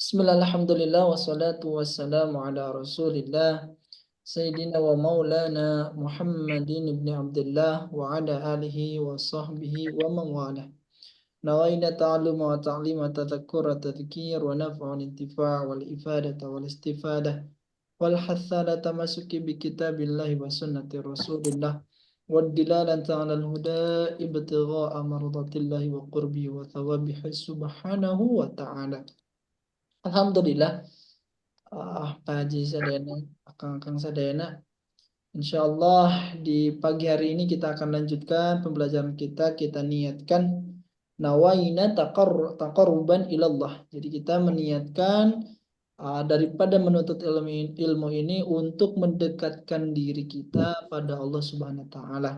Bismillah, alhamdulillah, wassalatu wassalamu ala rasulillah Sayyidina wa maulana Muhammadin ibn Abdullah wa ala alihi wa sahbihi wa man walah. Nawaina ta'alluma wa ta'lima tadhakkura tadhkir wa naf'un intifa' wal ifadata wal istifadah wal hassala tamasuki bi kitabillahi wa sunnati rasulillah wad dilalata 'ala al-huda ibtigha'a mardatillahi wa qurbi wa thawabihi subhanahu wa ta'ala. Alhamdulillah, Pak Haji Sadena, Akang Sadena. Insya Allah di pagi hari ini kita akan lanjutkan pembelajaran kita. Kita niatkan nawaina taqarruban ilallah. Jadi kita meniatkan daripada menuntut ilmu ini untuk mendekatkan diri kita pada Allah Subhanahu wa taala.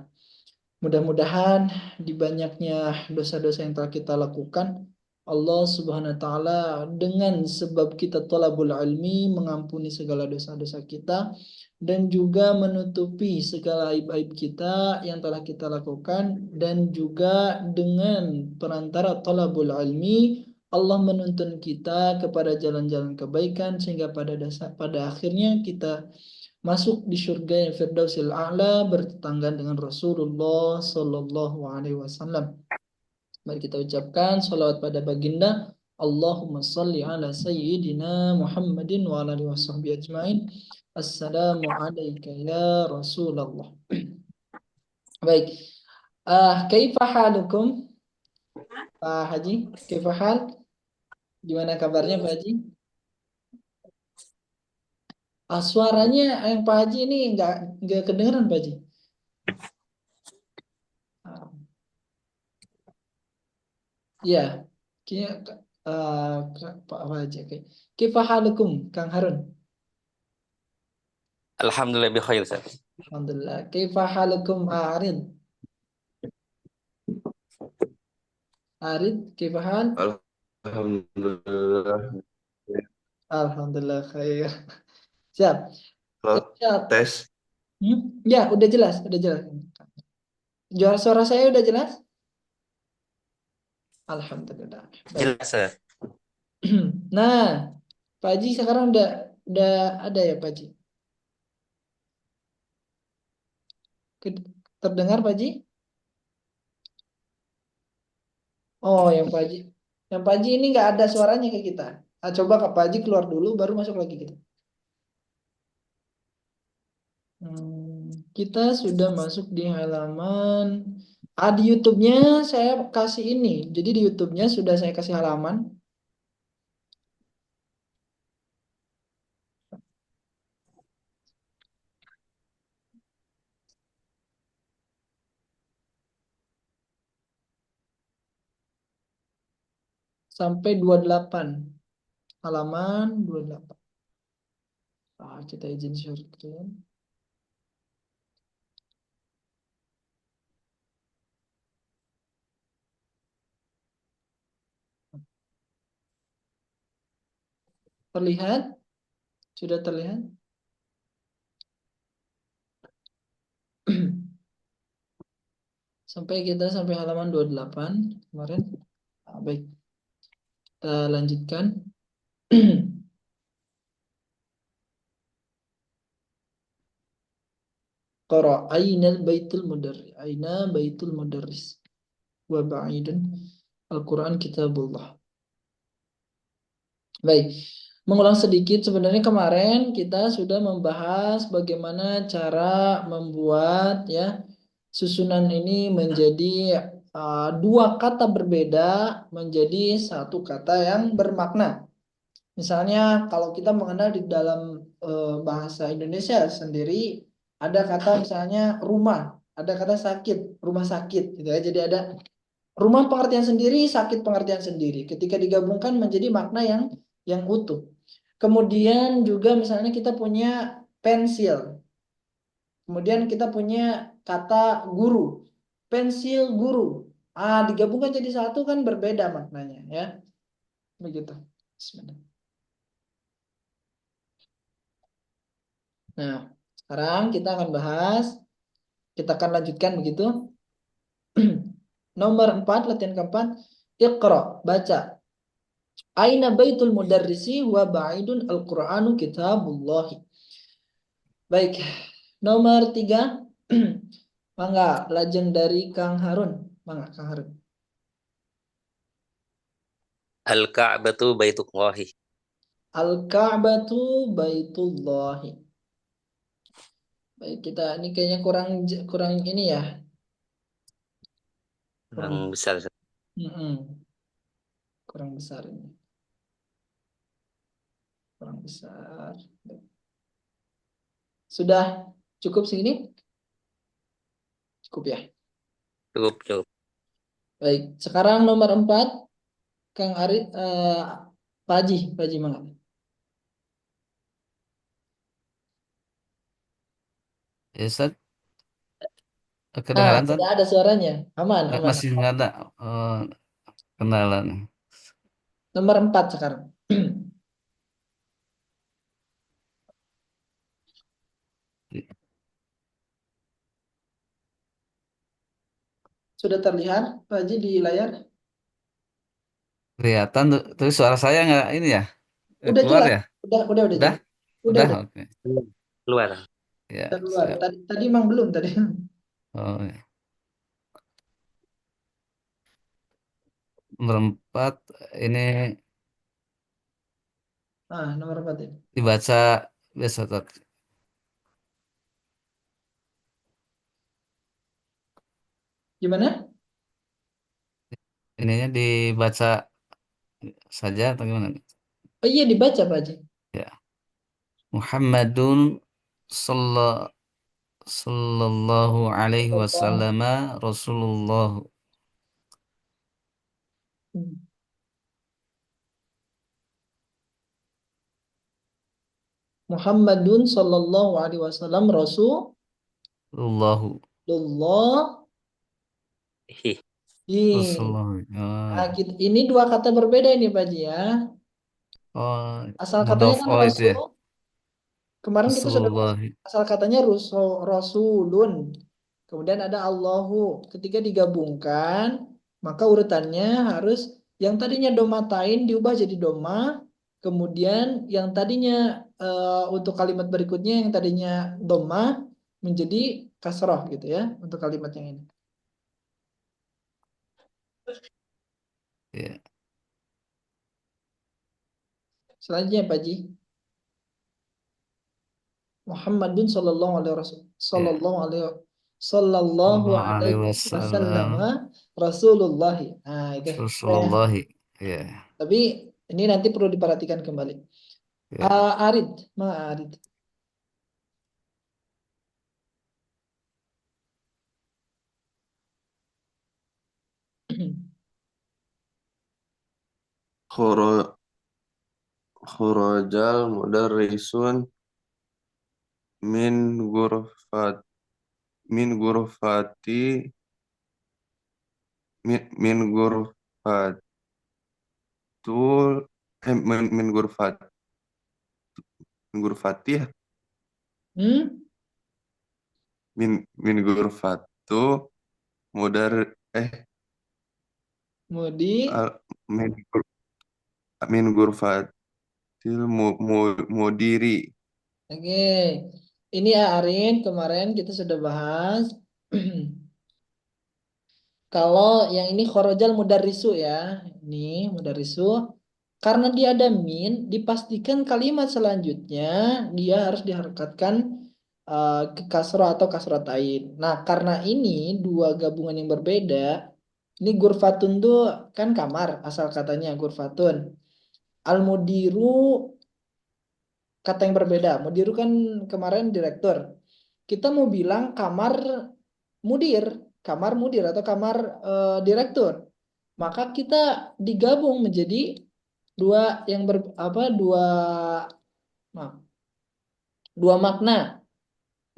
Mudah-mudahan di banyaknya dosa-dosa yang telah kita lakukan, Allah Subhanahu wa taala dengan sebab kita thalabul ilmi mengampuni segala dosa-dosa kita dan juga menutupi segala aib-aib kita yang telah kita lakukan, dan juga dengan perantara thalabul ilmi Allah menuntun kita kepada jalan-jalan kebaikan sehingga pada akhirnya kita masuk di surga yang Firdausil A'la bertetangga dengan Rasulullah Sallallahu Alaihi Wasallam. Mari kita ucapkan salawat pada baginda. Allahumma salli ala sayyidina Muhammadin wa ala alihi washabbihi ajmain. Assalamu alayka ya Rasulullah. Baik. Kaifa halukum Pak Haji? Kaifa hal? Gimana kabarnya Pak Haji? Suaranya yang Pak Haji ini nggak kedengeran Pak Haji. Ya, Pak Haji. Kaifa halukum Kang Harun? Alhamdulillah bi khair, Ustaz. Alhamdulillah. Kaifa halukum Arid? Arid, kaifa hal? Alhamdulillah. Alhamdulillah khair. Siap. Halo, Siap. tes. Ya, udah jelas, udah jelas. Suara saya udah jelas? Alhamdulillah. Baik. Jelas, Ustaz. Nah, Pak Haji sekarang udah ada ya Pak Haji? Terdengar Pak Haji? Oh, yang Pak Haji ini nggak ada suaranya ke kita. Coba Pak Haji keluar dulu, baru masuk lagi kita. Kita sudah masuk di halaman. Di YouTube-nya saya kasih ini. Jadi di YouTube-nya sudah saya kasih halaman. Sampai 28. Halaman 28. Kita izin share screen. Terlihat? Sudah terlihat? Sampai halaman 28 kemarin. Baik. Kita lanjutkan. Qara ainal baitul mudarris. Aina baitul mudarris. Wa ba'idun. Al-Quran kitabullah. Baik. Mengulang sedikit, sebenarnya kemarin kita sudah membahas bagaimana cara membuat ya susunan ini menjadi dua kata berbeda menjadi satu kata yang bermakna. Misalnya kalau kita mengenal di dalam bahasa Indonesia sendiri ada kata misalnya rumah, ada kata sakit, rumah sakit gitu ya. Jadi ada rumah pengertian sendiri, sakit pengertian sendiri. Ketika digabungkan menjadi makna yang utuh. Kemudian juga misalnya kita punya pensil. Kemudian kita punya kata guru. Pensil guru. Digabungkan jadi satu kan berbeda maknanya ya. Begitu. Bismillah. Nah, sekarang kita akan bahas. Kita akan lanjutkan begitu. Nomor 4, latihan keempat. Iqra, baca. Aina baitul mudarrisi wa ba'idun al-Qur'anu kitabullahi. Baik, nomor 3. Mangga, lajeng dari Kang Harun. Mangga, Kang Harun. Al-Ka'batu baitullahi. Al-Ka'batu baitullahi. Baik, kita ini kayaknya kurang ini ya. Yang Kurang besar. kurang besar ini. Kurang besar. Sudah cukup segini? Cukup ya. Cukup, cukup. Baik, sekarang nomor 4. Kang Ari, Pak Haji, Mangga. Ya, Ustaz, kedengaran Ustaz? Tidak ada suaranya. Aman. Masih nggak ada kenalan. Nomor 4 sekarang. Sudah terlihat Pak Haji di layar? Kelihatan terus suara saya nggak ini ya? Udah Keluar jelas. ya? Udah Udah? jelas. Udah, Udah. oke. Keluar. Ya, Udah keluar. siap. Tadi emang belum tadi. Oh, ya. Nomor 4 ini Nomor 4 ini. dibaca biasa Ustaz. Gimana? Ininya dibaca saja atau gimana? Oh iya, dibaca Pak Haji. Ya. Muhammadun salla- sallallahu alaihi Allah. wasallam Rasulullah. Muhammadun sallallahu alaihi wasallam Allahu Rasulullah. Hi. Ih, Rasulullah. ini dua kata berbeda ini Pak Haji ya. Oh, Asal katanya mudhof kan oh itu Rasul. ya. Kemarin kita sudah bahas Rasulullah. asal katanya Rasulun. Kemudian ada Allahu. Ketika digabungkan, maka urutannya harus yang tadinya domatain diubah jadi doma. Kemudian yang tadinya untuk kalimat berikutnya yang tadinya doma menjadi kasroh gitu ya untuk kalimat yang ini. Ya. Selanjutnya Pak Ji. Muhammadun sallallahu alaihi Ya. sallallahu Allah alaihi alaihi wasallam. wasallam Rasulullah. Itu keren ya. Rasulullah. Ya. Tapi ini nanti perlu diperhatikan kembali. Ya. Arid, Arid. Khoro- Khurajal mudarrisun min ghurfat min ghurfati min ghurfatul min ghurfati ya Hmm? min ghurfatu mudar Mudi. al, min min ghurfatil mudiri. Oke. Ini Arin kemarin kita sudah bahas. Kalau yang ini khorojal mudarrisu ya. Ini mudarrisu. Karena dia ada min, dipastikan kalimat selanjutnya dia harus diharokatkan ke kasroh atau kasrotain. Nah, karena ini dua gabungan yang berbeda. Ini gurfatun tuh kan kamar, asal katanya gurfatun. Al-mudiru kata yang berbeda. Mudiru kan kemarin direktur. Kita mau bilang mudir, kamar mudir atau kamar direktur. Maka kita digabung menjadi dua yang maaf, dua makna,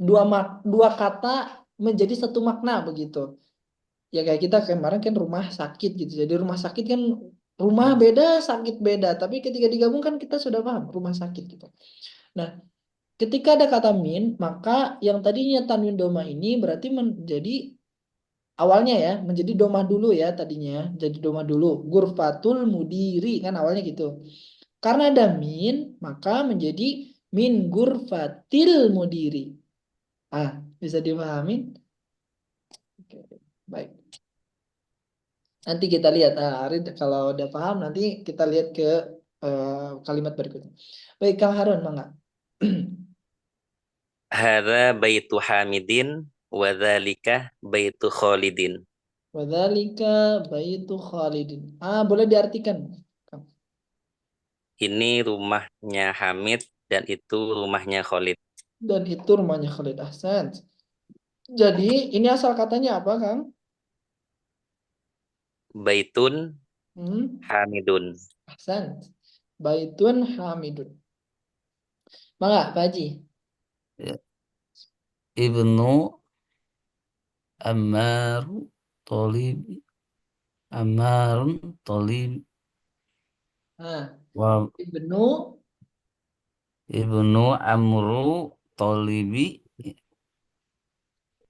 dua kata menjadi satu makna begitu. Ya kayak kita kemarin kan rumah sakit gitu. Jadi rumah sakit kan rumah beda, sakit beda. Tapi ketika digabung kan kita sudah paham rumah sakit gitu. Nah, ketika ada kata min, maka yang tadinya tanwin doma ini berarti menjadi awalnya ya menjadi domah dulu ya tadinya, jadi domah dulu. Gurfatul mudiri kan awalnya gitu. Karena ada min, maka menjadi min gurfatil mudiri. Ah, bisa dipahamin? Oke, baik. Nanti kita lihat, Arid kalau udah paham nanti kita lihat ke kalimat berikutnya. Baik, Kang Harun, mangga. Hadza baitu Hamidin wa dzalika baitu Khalidin. Wadzalika baitu Khalidin. Boleh diartikan, Kang. Ini rumahnya Hamid dan itu rumahnya Khalid. Dan itu rumahnya Khalid. Ahsan. Jadi ini asal katanya apa, Kang? Baitun Hmm? Hamidun. Ahsan. Baitun Hamidun. Mangga, Pak Haji. Ya. Ibnu Ammaru Tolib Ammarun Tolib Nah, wa Ibnu Ibnu Amru Tolibi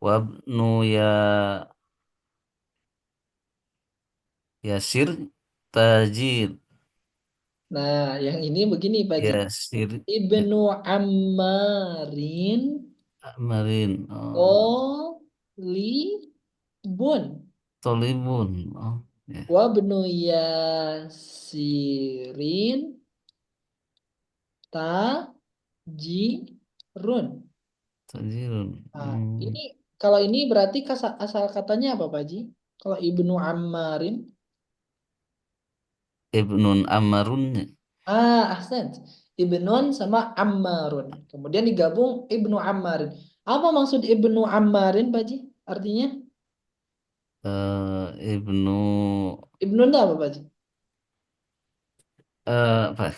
wabnu Yasir Tajir Nah, yang ini begini, Pak Haji. Yasir Ibnu Ammarin Marin Tolibun. Tolibun ya. Wabnu Yasirin Tajirun. Tajirun Nah, ini kalau ini berarti asal katanya apa, Pak Haji? Kalau Ibnu Ammarin, Ibnun Ammarun Ahsan. Ibnun sama Ammarun. Kemudian digabung Ibnu Ammarin. Apa maksud Ibnu Ammarin, Pak Haji? Artinya Ibnu Ibnu itu apa, Pak Haji? apa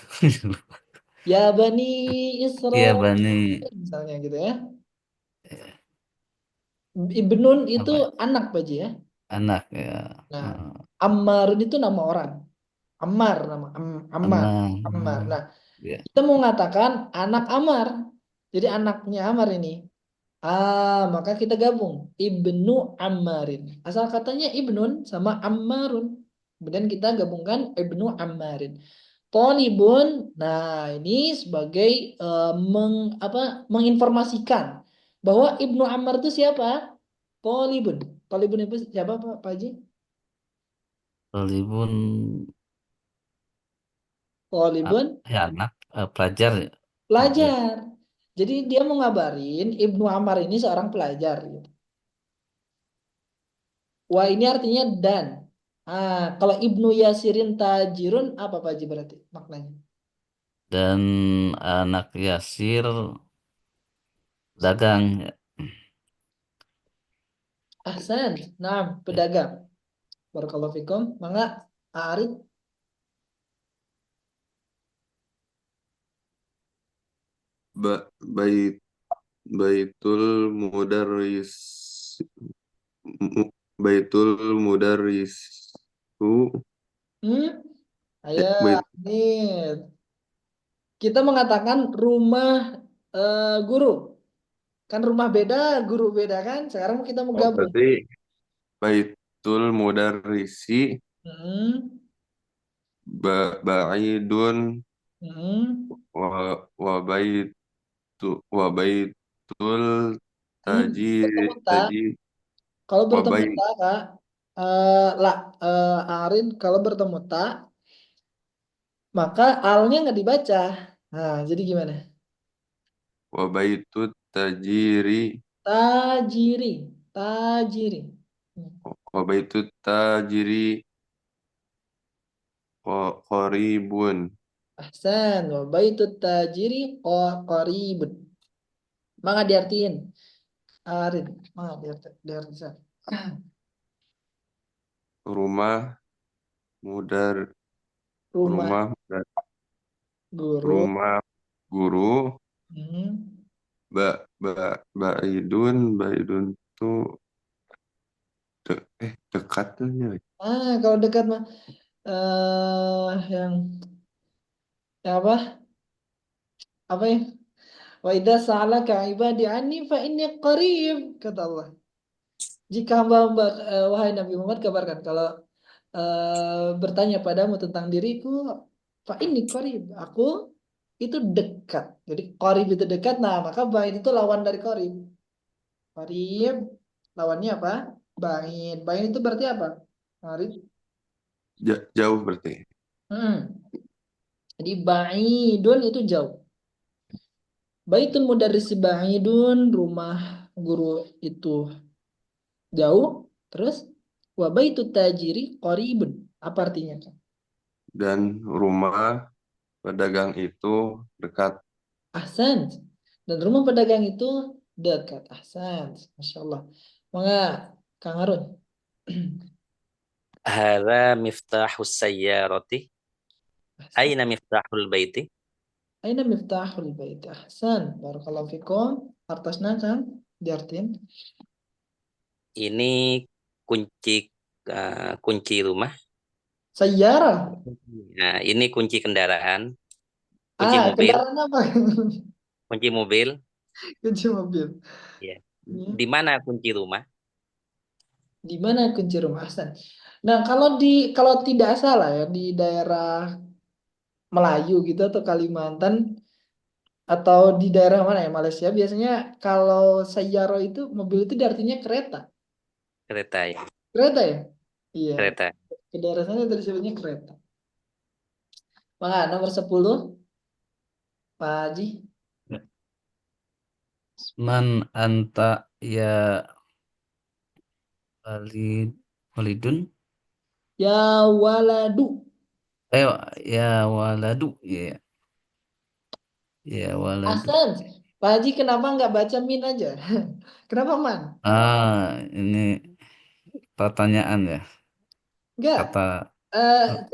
Ya Bani ya Israel Bani misalnya gitu ya. Ibnun itu apa anak, Pak Haji ya. anak ya Nah, Ammarun itu nama orang. Ammar nama Ammar. Ammar. anak Nah, ya kita mau mengatakan anak Ammar. Jadi anaknya Ammar ini. Maka kita gabung Ibnu Ammarin. Asal katanya Ibnun sama Ammarun. Kemudian kita gabungkan Ibnu Ammarin. Tolibun. Nah, ini sebagai menginformasikan bahwa Ibnu Ammar itu siapa? Tolibun. Tolibun itu siapa, Pak Haji? Tolibun Tolibun ya anak pelajar ya pelajar pelajar. Jadi dia mau ngabarin Ibnu Ammar ini seorang pelajar, gitu. Wah, ini artinya dan. Kalau Ibnu Yasirin Tajirun apa Pak Haji berarti maknanya? dan anak Yasir dagang ya. Ahsan. Nah, pedagang. Barakallahu fikum. Mangga Arif. Bait Baitul Mudarris Baitul Mudarrisu Ayo, Bait nih. Kita mengatakan rumah guru. Kan rumah beda, guru beda kan? Sekarang kita mau gabung. berarti Baitul Mudarrisi Hmm, Ba'idun hmm, wa wa wa baitul taji bertemu tak? taji Kalau wa bertemu bait tak, Kak, lah, Arin, kalau bertemu tak, maka alnya nggak dibaca. Nah, jadi gimana? wa baitut tajiri Tajiri, tajiri. Hmm. wa baitut tajiri qaribun. Ahsan, wa baitut tajiri qaribun. Maka diartiin. Arin, maka diartiin. Rumah mudar Rumah rumah mudar guru. rumah guru Hmm. ba ba baidun tuh dekat tuh ya. Kalau dekat mah yang apa? Apa ya? Wa idza sa'alaka ibadi anni fa inni qarib kata Allah. Jika hamba-hamba wahai Nabi Muhammad kabarkan kalau bertanya padamu tentang diriku, fa ini qarib, aku itu dekat. Jadi qarib itu dekat. Nah, maka ba'id itu lawan dari qarib. Qarib lawannya apa? Ba'id. Ba'id itu berarti apa? Qarib. Jauh berarti. Jadi ba'idun itu jauh. Baitul mudarrisi ba'idun, rumah guru itu jauh. Terus wa baitut tajiri qaribun. Apa artinya, Kak? Dan rumah pedagang itu dekat. Ahsan. Dan rumah pedagang itu dekat. Ahsan. Masya Allah. Maka Kang Harun. Hadza miftahus sayyarati. Ahsan. Aina miftahul baiti? Aina miftahul bait. Ahsan. Barakallahu fikum. Artasna kan diartin. Ini kunci kunci rumah. Sayyara. Nah, ini kunci kendaraan, kunci mobil, Kendaraan apa? kunci mobil. Kunci mobil. Ya. Ya. Di mana kunci rumah? Di mana kunci rumah Ahsan? Nah, kalau tidak salah ya di daerah Melayu gitu atau Kalimantan atau di daerah mana ya Malaysia biasanya kalau sayyaro itu mobil itu artinya kereta. Kereta ya. Kereta ya? Iya. Kereta. Ke daerah sana itu disebutnya kereta. Maka nomor 10 Pak Haji. Man anta ya walidun. Ya waladu. Eh, ya waladu. Ya, ya waladu. Ahsan. Pak Haji kenapa nggak baca min aja? Kenapa man? Ini pertanyaan ya. Enggak. Kata, Eh,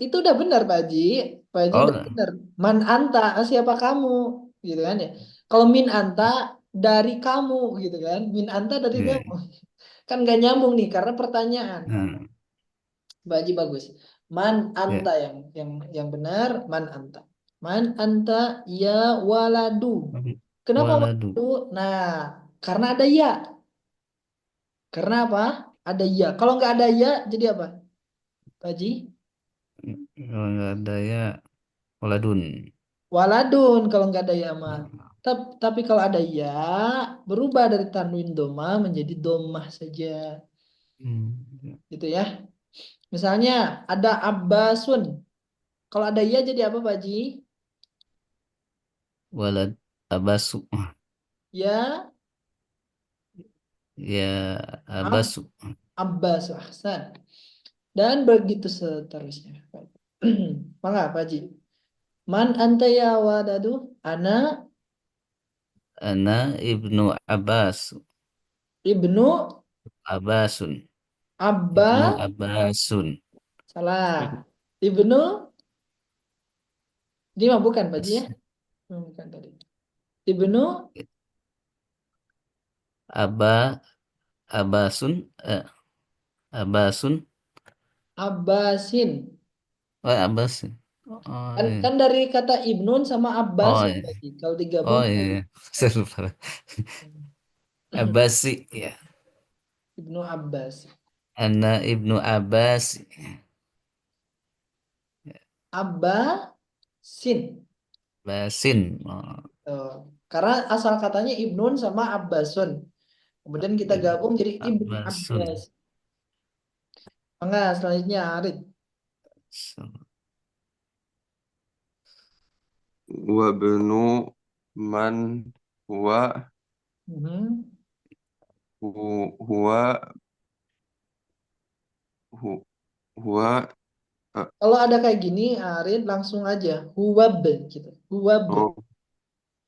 itu udah benar Pak Haji. Pak Haji udah oh, benar. Man anta, siapa kamu? Gitu kan ya. Kalau min anta dari kamu gitu kan. Min anta dari iya. kamu. Kan nggak nyambung nih karena pertanyaan. Nah, Pak Haji bagus. Man ya, anta yang benar man anta. Man anta ya waladu. Kenapa waladu. waladu? Nah, karena ada ya. Karena apa? Ada ya. Kalau nggak ada ya jadi apa? Pak Haji? Kalau nggak ada ya waladun. Waladun kalau nggak ada ya mah. Nah, Tapi kalau ada ya berubah dari tanwin doma menjadi domah saja. ya. Gitu ya. Misalnya ada abbasun. Kalau ada ya jadi apa Pak Haji? Walad abasu. Ya Ya ab abasu. abbas ahsan. Dan begitu seterusnya. Mangga Pak Haji. Man anta ya wadadu? Ana Ana ibnu Abbas. ibnu Abbasun. Abba Ibnu Abbasun. salah. Ibnu dia mah bukan Pak Haji ya? Bukan tadi. Ibnu Aba Abasun. Abasun. Abbasin. Oh, Abbas. Oh, Kan, iya. kan dari kata Ibnun sama Abbas Oh, ya iya. tadi. Kalau digabung Oh, iya, iya. Saya lupa. Abbasi, ya. Ibnu Abbas. Ana ibnu Abbas. Abbasin. Basin. Oh, Tuh. Karena asal katanya Ibnun sama Abbasun. Kemudian kita ibnu gabung jadi Ibnu Abbasun. Abbas. Enggak, selanjutnya Arid. Wabnu man huwa Mhm. huwa hu- huwa Kalau ada kayak gini, Arid langsung aja huwab gitu. Huwab. oh,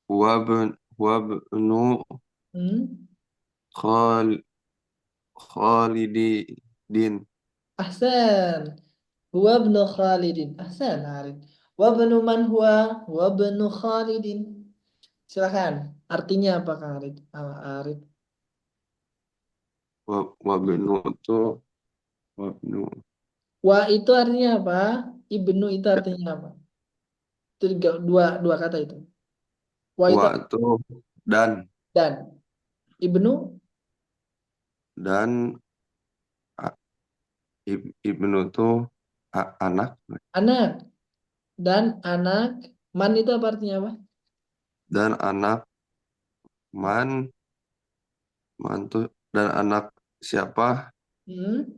huwabnu Hmm. khal khalidin. Ahsan. Huwa ibnu Khalidin. Ahsan, Arid. Wa ibnu man huwa? Wa ibnu Khalidin. Silakan. Artinya apa, Kang Arid? Arid. Wabnu tuh wabnu Wa itu artinya apa? Ibnu itu artinya apa? Itu dua kata itu. Wa itu wa tuh dan dan. Ibnu dan a- ibnu tuh anak, Anak. Dan anak. Man itu apa artinya apa? dan anak man man tuh dan anak siapa Hmm.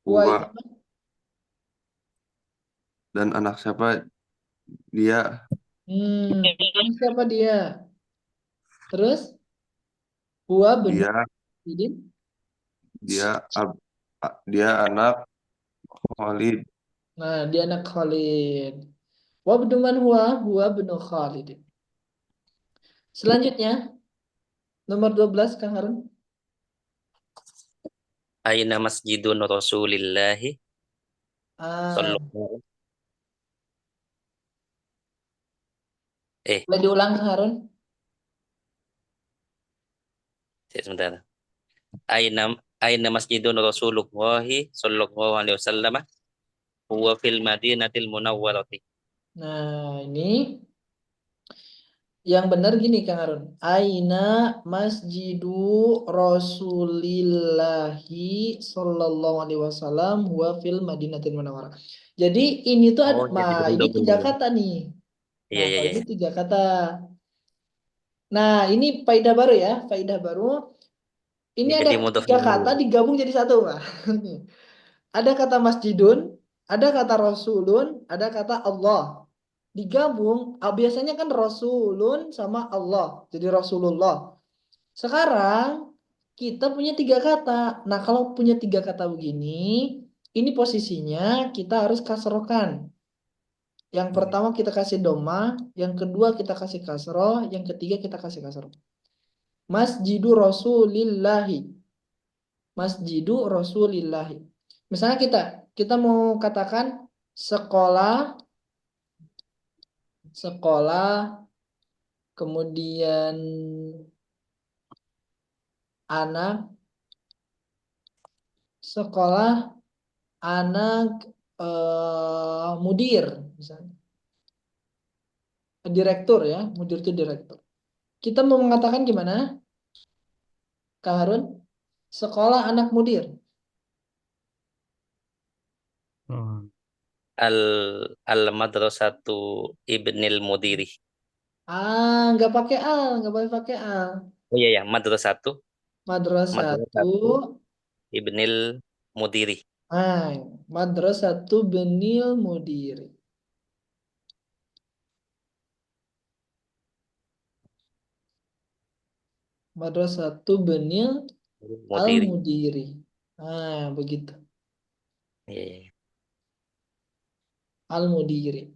Huwa itu huwa apa? dan anak siapa dia Anak siapa dia? Terus huwa benar. dia dia dia anak Khalid. Nah, dia anak Khalid. Wa ibnu man huwa? Huwa ibnu Khalid. Selanjutnya, nomor 12 Kang Harun. Aina masjidun Rasulillahi Ah, sallallahu eh boleh diulang Kang Harun? sebentar. Aina Aina masjidun Rasulullahi sallallahu alaihi wasallam huwa fil Madinatil Munawwarati. Nah, ini yang benar gini Kang Harun. Aina masjidu Rasulillahi sallallahu alaihi wasallam huwa fil Madinatil Munawwarah. Jadi ini tuh ada, Oh, jadi ini double. 3 kata nih. Iya, Nah, iya, kalau iya. ini 3 kata. Nah, ini faedah baru ya, faedah baru. Ini Ya, ada jadi mudhof 3 kata ilaih. digabung jadi satu, Pak. Ada kata masjidun, ada kata rasulun, ada kata Allah. Digabung, biasanya kan rasulun sama Allah, jadi Rasulullah. Sekarang kita punya 3 kata. Nah, kalau punya 3 kata begini, ini posisinya kita harus kasrohkan. Yang pertama kita kasih doma, yang kedua kita kasih kasroh, yang ketiga kita kasih kasroh. Masjidu Rasulillahi. Masjidu Rasulillahi. Misalnya kita mau katakan sekolah, sekolah, kemudian anak, sekolah, anak, mudir, misalnya. Direktur ya, mudir itu direktur. Kita mau mengatakan gimana, Kak Harun? Sekolah anak mudir. Oh, Al Al Madrasatu Ibnil Mudiri. Nggak pakai al, nggak boleh pakai al. Oh iya ya, Madrasatu Madrasatu, Madrasatu Ibnil Mudiri. ah, madrasatu benil mudiri. Madrasatu benil al Mudiri. mudiri. Begitu. Iya, iya, iya. Al mudiri.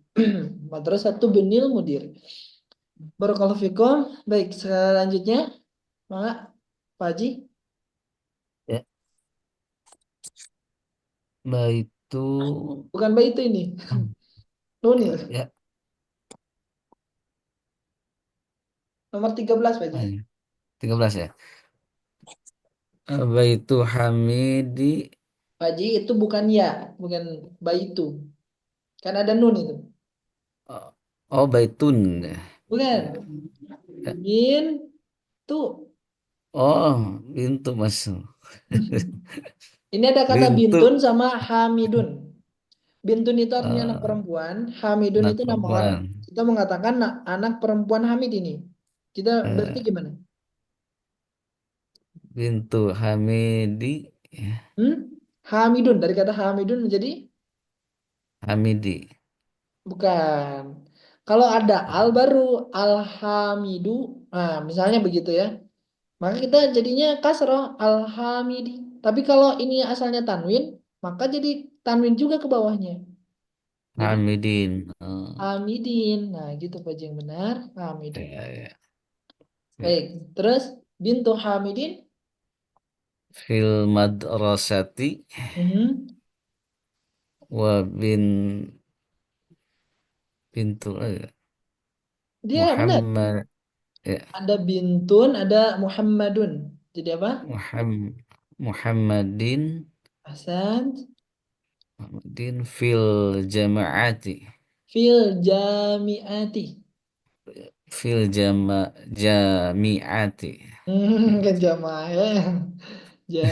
Madrasatu benil mudiri. Barakallahu fikum. Baik, selanjutnya, Mak, Pak Haji. ya, baitu Bukan baik itu ini. Nunil. ya, Nomor 13, Pak Haji. ah, ya, 13 ya. Baitu Hamidi. Pak Haji itu bukan ya, bukan baik itu. Kan ada nun itu. Oh, oh, baitun. Bukan. Ya. Bin tu. Oh, bintu masuk. Ini ada kata Bintu, bintun sama hamidun. Bintun itu artinya anak eh, perempuan, Hamidun anak itu nama orang. perempuan. Kita mengatakan anak perempuan Hamid ini. Kita berarti Eh, gimana? Bintu Hamidi, ya, Hmm? Hamidun, dari kata Hamidun menjadi Hamidi. bukan. Kalau ada al baru alhamidu, nah misalnya begitu ya. Maka kita jadinya kasroh alhamidi. Tapi kalau ini asalnya tanwin, maka jadi tanwin juga ke bawahnya. Jadi Hamidin. hamidin. Nah, gitu Pak yang benar, hamidun. Ya, ya, ya. Baik, terus bintu hamidin. Fil madrasati Mhm. wa bintu Dia benar. Muhammad, ya, Ada bintun, ada Muhammadun. Jadi apa? Muhammadin Hasan fil jama'ati fil jamiati. fil jami'ati. Kan jamaah ya. Ja.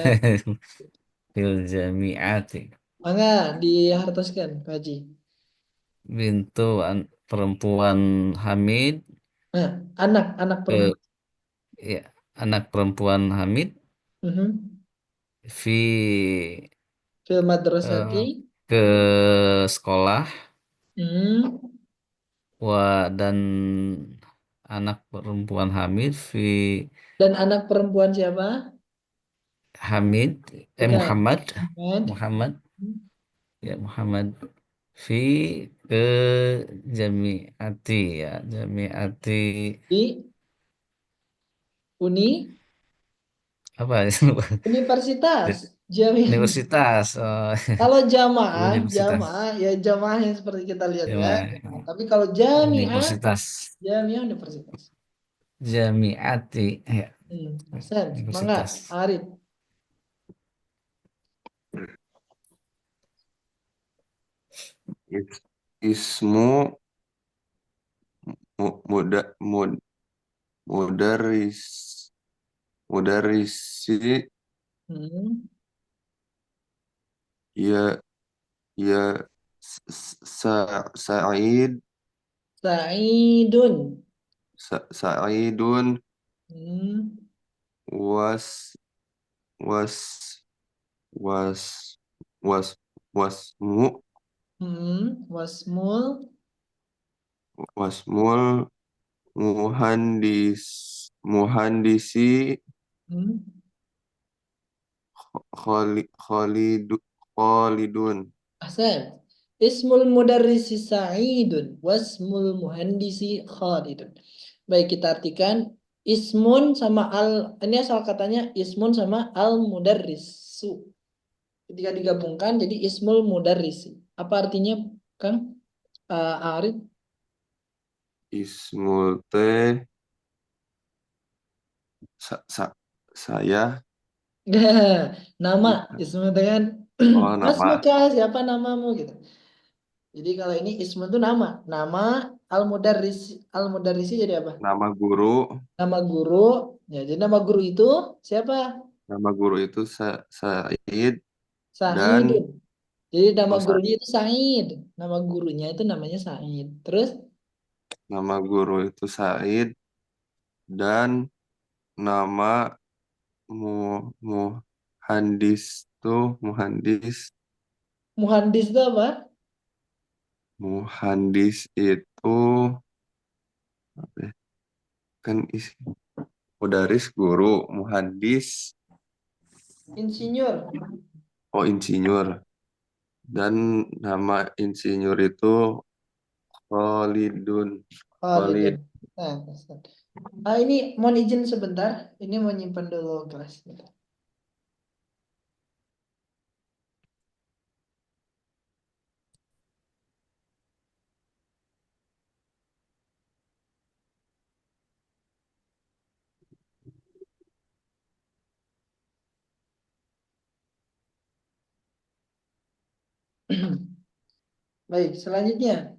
Fil jami'ati. Mangga dihartoskan, Pak Haji. Bintu perempuan Hamid Nah, anak ke perempuan. ya, anak perempuan Hamid Mhm. fi Fil eh, madrasati. ke sekolah Hmm. dan anak perempuan Hamid Dan anak perempuan siapa? Hamid Bukan. Muhammad Ahmad. Muhammad ya Muhammad fi ke jami'ati ya jami'ati Di uni apa ya? universitas. Jamiah. Universitas oh, Kalau jamaah, universitas jamaah yang seperti kita lihat ya. ya Nah, tapi kalau jamiah, universitas jamiah universitas. jami'ati ya Sen, mangga, universitas Arif. Ismu mu, muda mud, mudaris mudarisi Hmm. ya ya Sa'id Sa'idun. Sa'idun Hmm. was was was was wasmu Wasmul. wasmul muhandisi Hmm. Khalidun. Ahsan. Ismul mudarrisi Sa'idun. Wasmul muhandisi Khalidun. Baik, kita artikan ismun sama ini asal katanya ismun sama al mudarrisu. Ketika digabungkan jadi ismul mudarrisi. Apa artinya, Kang? Arif? Ismul teh sa, sa- saya Nama ismu itu kan oh nama Masmuka, siapa namamu gitu. Jadi kalau ini ismu itu nama al mudarrisi jadi apa? nama guru Nama guru. Ya, jadi nama guru itu siapa? nama guru itu Said dan Sa'idun. Jadi nama oh, gurunya itu Sa'id. Nama gurunya itu namanya Sa'id. Terus nama guru itu Said dan nama mu muhandis tuh muhandis itu apa? muhandis itu apa ya? Kan mudaris guru muhandis Insinyur. oh insinyur dan nama insinyur itu Khalidun Khalidun. Khalid. Nah, ini mohon izin sebentar. Ini mau nyimpan dulu kelas. Baik, selanjutnya.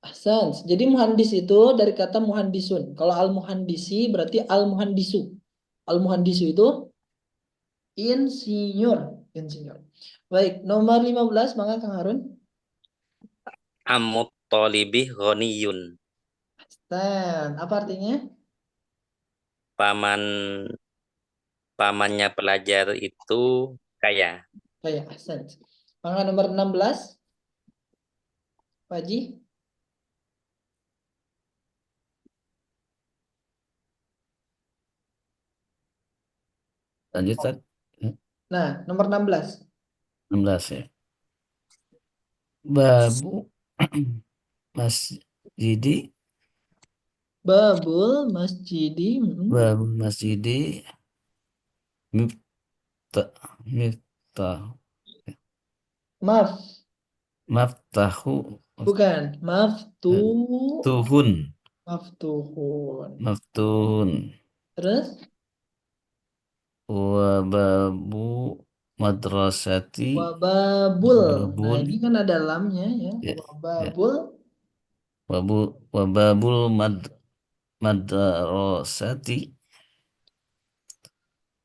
Ahsan. Jadi muhandis itu dari kata muhandisun. Kalau al-muhandisi berarti al-muhandisu. Al-muhandisu itu insinyur. Insinyur. Baik, nomor 15, maka Kang Harun. Amut tolibih ghaniyun. Dan apa artinya? Paman pamannya pelajar itu kaya. Kayak ahsan. Maka nomor 16, Pak Haji. lanjut Tat. Nah, nomor 16. 16 ya babu masjidi Babul masjidi. babu masjidi miftah miftah Maaf, maftahu bukan. Maftu. tuhun Maftuhun. maftun Terus wa babu madrasati wababul. Nah, babul ini kan ada lamnya ya. ya, ya. Wababul. Wabul wababul madrasati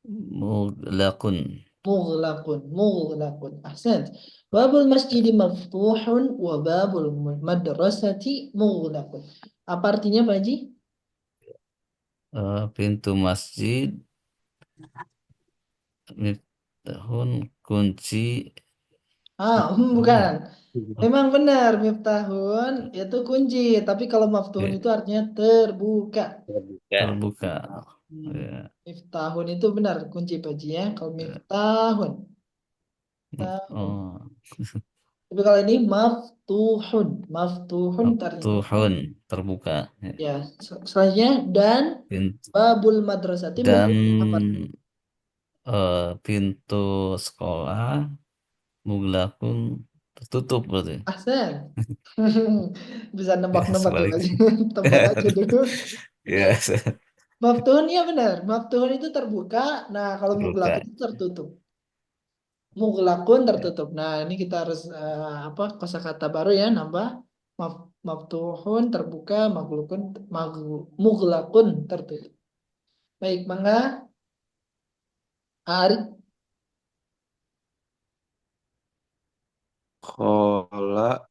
Mughlaqun. Mughlaqun. Ahsant. Babul masjid maftuhun wa babul madrasati mughlaqun. Apa artinya Pak Haji? Pintu masjid miftahun kunci. Bukan. Memang benar miftahun itu kunci, tapi kalau maftuhun Ya, itu artinya terbuka. Terbuka. terbuka. Hmm. Ya, Miftahun itu benar kunci Pak Haji ya. Kalau miftahun. Miftahun. oh, Tapi kalau ini maftuhun. Maftuhun artinya maftuhun, terbuka. Ya. ya. Selanjutnya dan Pintu babul madrasati dan apa? pintu sekolah mughlaqun, tertutup berarti. Ahsan. Bisa Ya, nebak-nebak ya Pak Haji. sebaliknya. Tebak aja dulu. Ya, Maftuhun ya benar. Maftuhun itu terbuka. Nah, kalau muglak terbuka. itu tertutup. Mughlaqun Ya. tertutup. Nah, ini kita harus apa kosakata baru ya nambah maftuhun terbuka, mughlaqun tertutup. Baik, Mangga Arif Khola.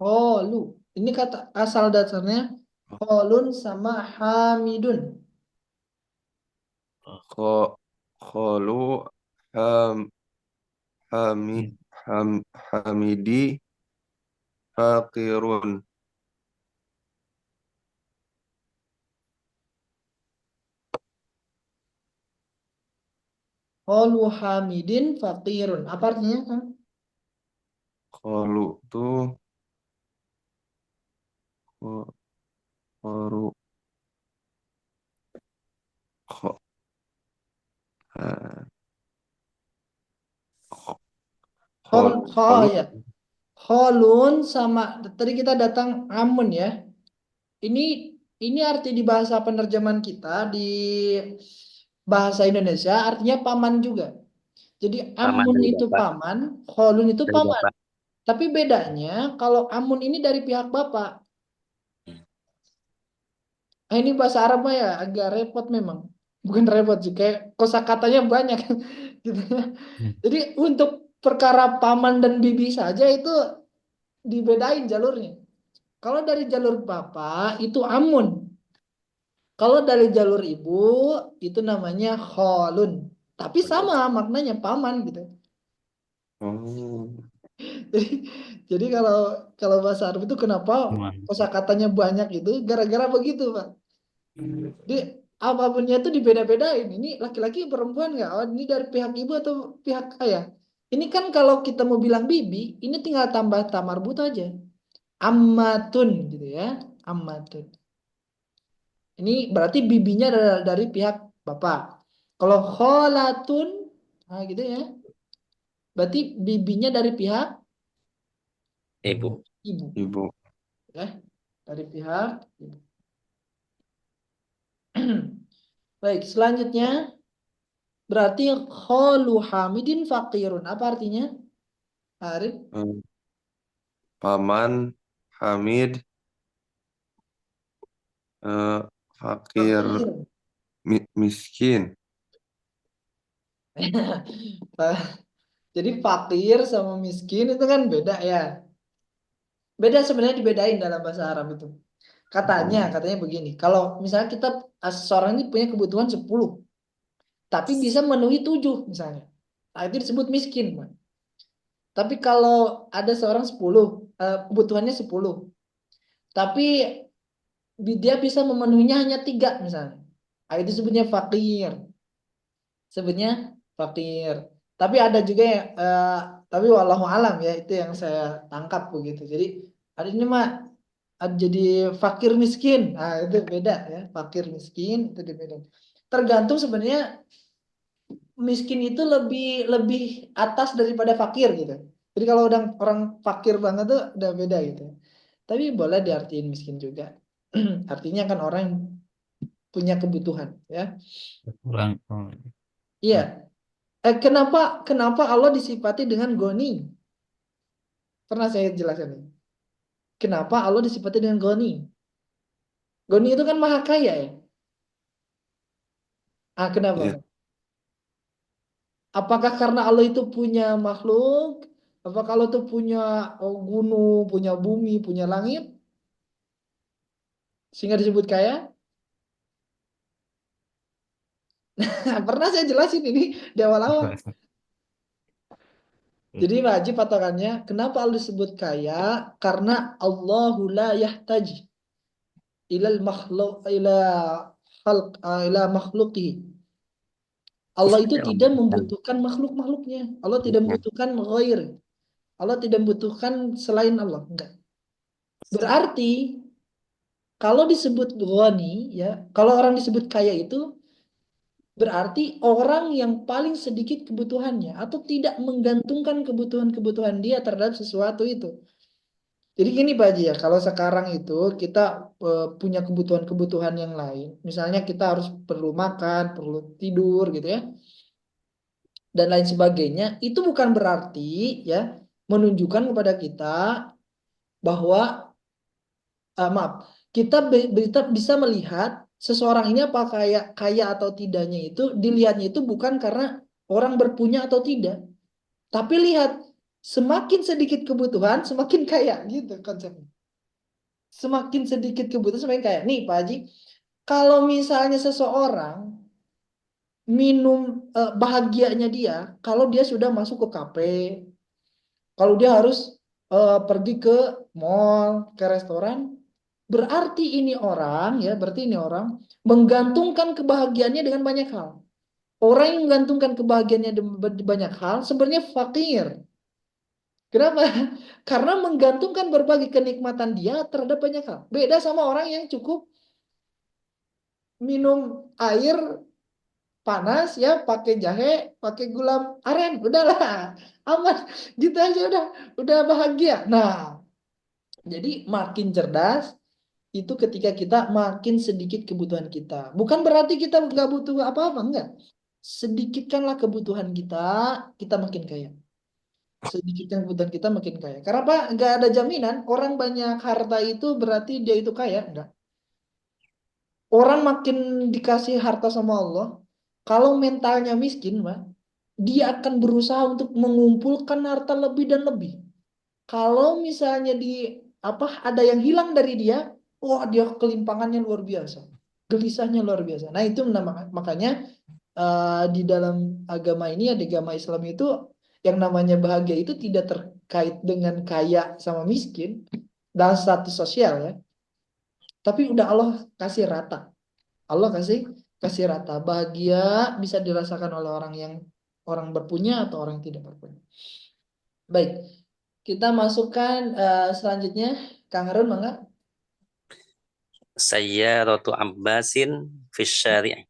Holu. Ini kata asal dasarnya holun sama hamidun. Kho Kholu. Ham Hami Hmm. Ham Hamidi. Fakirun. Holu hamidin fakirun. Apa artinya? Kang? Kholu tuh kho- khoru kho, eh, kho- Oh kholu. ya. Holun sama tadi kita datang amun ya. Ini ini arti di bahasa penerjemahan kita di bahasa Indonesia artinya paman juga. Jadi Paman amun dari itu bapak. paman, holun itu Dari paman. bapak. Tapi bedanya kalau amun ini dari pihak bapak. Nah, ini bahasa Arab mah ya agak repot memang. Bukan repot sih, kayak kosakatanya banyak gitu ya. Hmm. Jadi untuk perkara paman dan bibi saja itu dibedain jalurnya. Kalau dari jalur bapak itu amun. Kalau dari jalur ibu itu namanya kholun. Tapi sama maknanya paman gitu. Oh, Jadi, jadi kalau bahasa Arab itu kenapa Cuman. kosakatanya banyak itu gara-gara begitu, Pak. Jadi apapunnya itu dibeda-bedain. Ini laki-laki perempuan nggak? Oh, ini dari pihak ibu atau pihak ayah? Ini kan kalau kita mau bilang bibi, ini tinggal tambah tamarbut aja. Ammatun gitu ya. Ammatun. Ini berarti bibinya dari pihak bapak. Kalau kholatun, nah gitu ya. Berarti bibinya dari pihak Ibu. ibu, ibu. ya. Dari pihak ibu. Baik, selanjutnya berarti kholu hamidin fakirun. Apa artinya? Arif? Eh, Paman Hamid, eh, fakir, Fakir. miskin. Jadi fakir sama miskin itu kan beda ya. Beda sebenarnya dibedain dalam bahasa Arab itu. Oh, Katanya begini. Kalau misalnya kita seseorang ini punya kebutuhan 10, tapi bisa memenuhi 7 misalnya. Nah, itu disebut miskin, Pak. Tapi kalau ada seorang 10, kebutuhannya 10, tapi dia bisa memenuhinya hanya 3 misalnya. Nah, itu sebutnya fakir. Sebutnya fakir. Tapi ada juga yang tapi wallahu alam ya itu yang saya tangkap begitu. Jadi ada ini mah jadi fakir miskin. Nah, itu beda ya. Fakir miskin itu beda. Tergantung sebenarnya miskin itu lebih lebih atas daripada fakir gitu. Jadi kalau udah orang fakir banget tuh udah beda gitu. Tapi boleh diartiin miskin juga. Artinya kan orang yang punya kebutuhan ya. Kurang. Oh. Iya. Kenapa kenapa Allah disifati dengan goni? Pernah saya jelaskan ini. Kenapa Allah disifati dengan goni? Goni itu kan maha kaya ya. Kenapa? Ya. Apakah karena Allah itu punya makhluk? Apakah Allah itu punya gunung, punya bumi, punya langit? Sehingga disebut kaya? Pernah saya jelasin ini di awal-awal. Jadi wajib patokannya, kenapa Allah disebut kaya? Karena Allahu la yahtaj ilal makhluk ila makhluqihi. Allah itu tidak membutuhkan makhluk-makhluknya. Allah tidak membutuhkan ghair. Allah tidak membutuhkan selain Allah. Enggak. Berarti kalau disebut ghani, ya, kalau orang disebut kaya itu berarti orang yang paling sedikit kebutuhannya atau tidak menggantungkan kebutuhan-kebutuhan dia terhadap sesuatu itu. Jadi gini Pak Haji ya, kalau sekarang itu kita punya kebutuhan-kebutuhan yang lain. Misalnya kita harus perlu makan, perlu tidur gitu ya. Dan lain sebagainya, itu bukan berarti ya menunjukkan kepada kita bahwa maaf, kita bisa melihat seseorang ini apa kaya atau tidaknya itu dilihatnya itu bukan karena orang berpunya atau tidak, tapi lihat semakin sedikit kebutuhan semakin kaya gitu konsepnya. Semakin sedikit kebutuhan semakin kaya. Nih Pak Haji, kalau misalnya seseorang minum bahagianya dia kalau dia sudah masuk ke kafe, kalau dia harus pergi ke mall, ke restoran, berarti ini orang ya, berarti ini orang menggantungkan kebahagiaannya dengan banyak hal. Orang yang menggantungkan kebahagiaannya di banyak hal sebenarnya fakir. Kenapa? Karena menggantungkan berbagai kenikmatan dia terhadap banyak hal. Beda sama orang yang cukup minum air panas ya, pakai jahe, pakai gula aren, udahlah aman, gitu aja udah bahagia. Nah, jadi makin cerdas itu ketika kita makin sedikit kebutuhan kita. Bukan berarti kita nggak butuh apa-apa, enggak. Sedikitkanlah kebutuhan kita, kita makin kaya. Sedikitkan kebutuhan kita makin kaya. Karena apa? Nggak ada jaminan orang banyak harta itu berarti dia itu kaya, enggak. Orang makin dikasih harta sama Allah, kalau mentalnya miskin, Pak, dia akan berusaha untuk mengumpulkan harta lebih dan lebih. Kalau misalnya ada yang hilang dari dia, wah dia kelimpangannya luar biasa, gelisahnya luar biasa. Nah itu makanya di dalam agama ini, di agama Islam itu yang namanya bahagia itu tidak terkait dengan kaya sama miskin dalam status sosial ya, tapi udah Allah kasih rata. Allah kasih rata. Bahagia bisa dirasakan oleh orang berpunya atau orang yang tidak berpunya. Baik, kita masukkan selanjutnya, Kang Harun, mangga. Sayyaratu Abbasin fisyari'.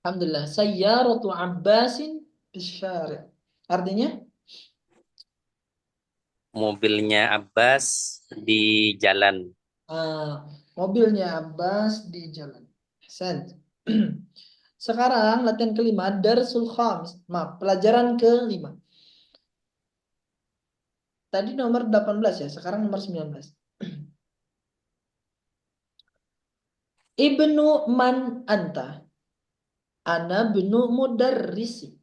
Alhamdulillah. Sayyaratu Abbasin fisyari'. Artinya? Mobilnya Abbas di jalan. Mobilnya Abbas di jalan. Send. Sekarang latihan kelima, Darsul Khamis. Maaf, pelajaran kelima. Tadi nomor 18 ya, sekarang nomor 19. Ibnu man anta? Ana bnu mudarrisi.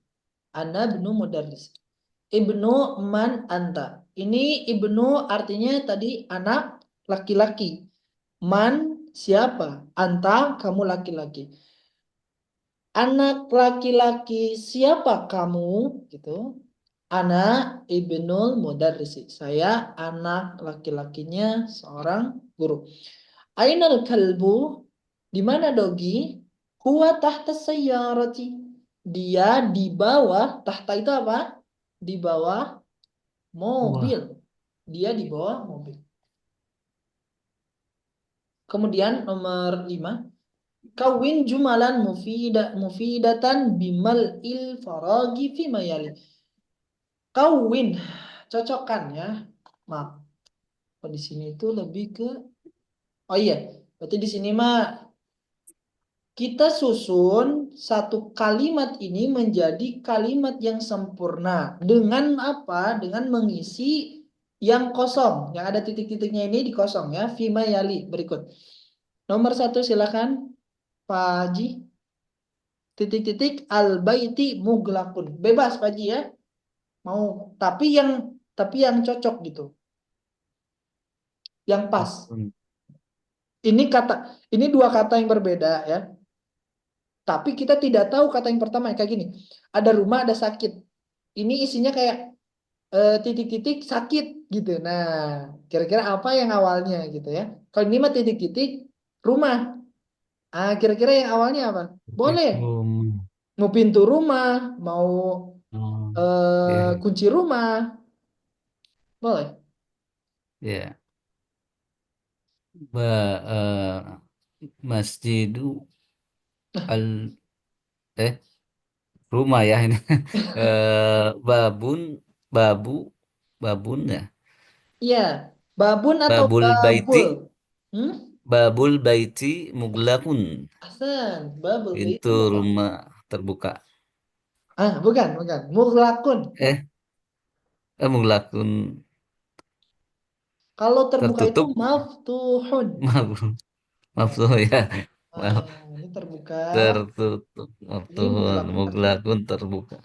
Ana bnu mudarrisi. Ibnu man anta? Ini ibnu artinya tadi anak laki-laki. Man siapa? Anta kamu laki-laki. Anak laki-laki siapa kamu? Gitu. Anak ibnul mudarrisi. Saya anak laki-lakinya seorang guru. Ainal kalbu? Di mana dogi? Huwa tahta sayyarati. Dia di bawah, tahta itu apa? Di bawah mobil. Dia di bawah mobil. Kemudian nomor 5. Kawin jumalan mufidatan bimal il faragi fi mayali. Kawin, cocokkan ya. Maaf. Di sini itu lebih ke iya, berarti di sini mah kita susun satu kalimat ini menjadi kalimat yang sempurna. Dengan apa? Dengan mengisi yang kosong. Yang ada titik-titiknya ini di kosong ya. Fima yali berikut. Nomor 1 silakan Pak Haji? Titik-titik al-baiti mughlaqun. Bebas Pak Haji ya. Mau tapi yang cocok gitu. Yang pas. Ini dua kata yang berbeda ya. Tapi kita tidak tahu kata yang pertama kayak gini. Ada rumah, ada sakit. Ini isinya kayak titik-titik sakit gitu. Nah, kira-kira apa yang awalnya gitu ya? Kalau ini mah titik-titik rumah. Ah, kira-kira yang awalnya apa? Boleh. Rumah. Mau pintu rumah, mau Oh, ya, kunci rumah, boleh. ya. Ba, Masjidu al rumah ya ini. Babun, babu, babun ya. Iya, babun atau Babul babul? baiti, Hmm? babul baiti muglakun. Hasan, babul itu Pintu mutlak. rumah terbuka. Ah, bukan. Mughlaqun. Muglakun Kalau terbuka itu tertutup. maftuhun. Maaf, maaf tuh ya. Maaf, Ini terbuka. tertutup. Maaf Ini Tuhan, mughlaqun tertutup. muglakun terbuka.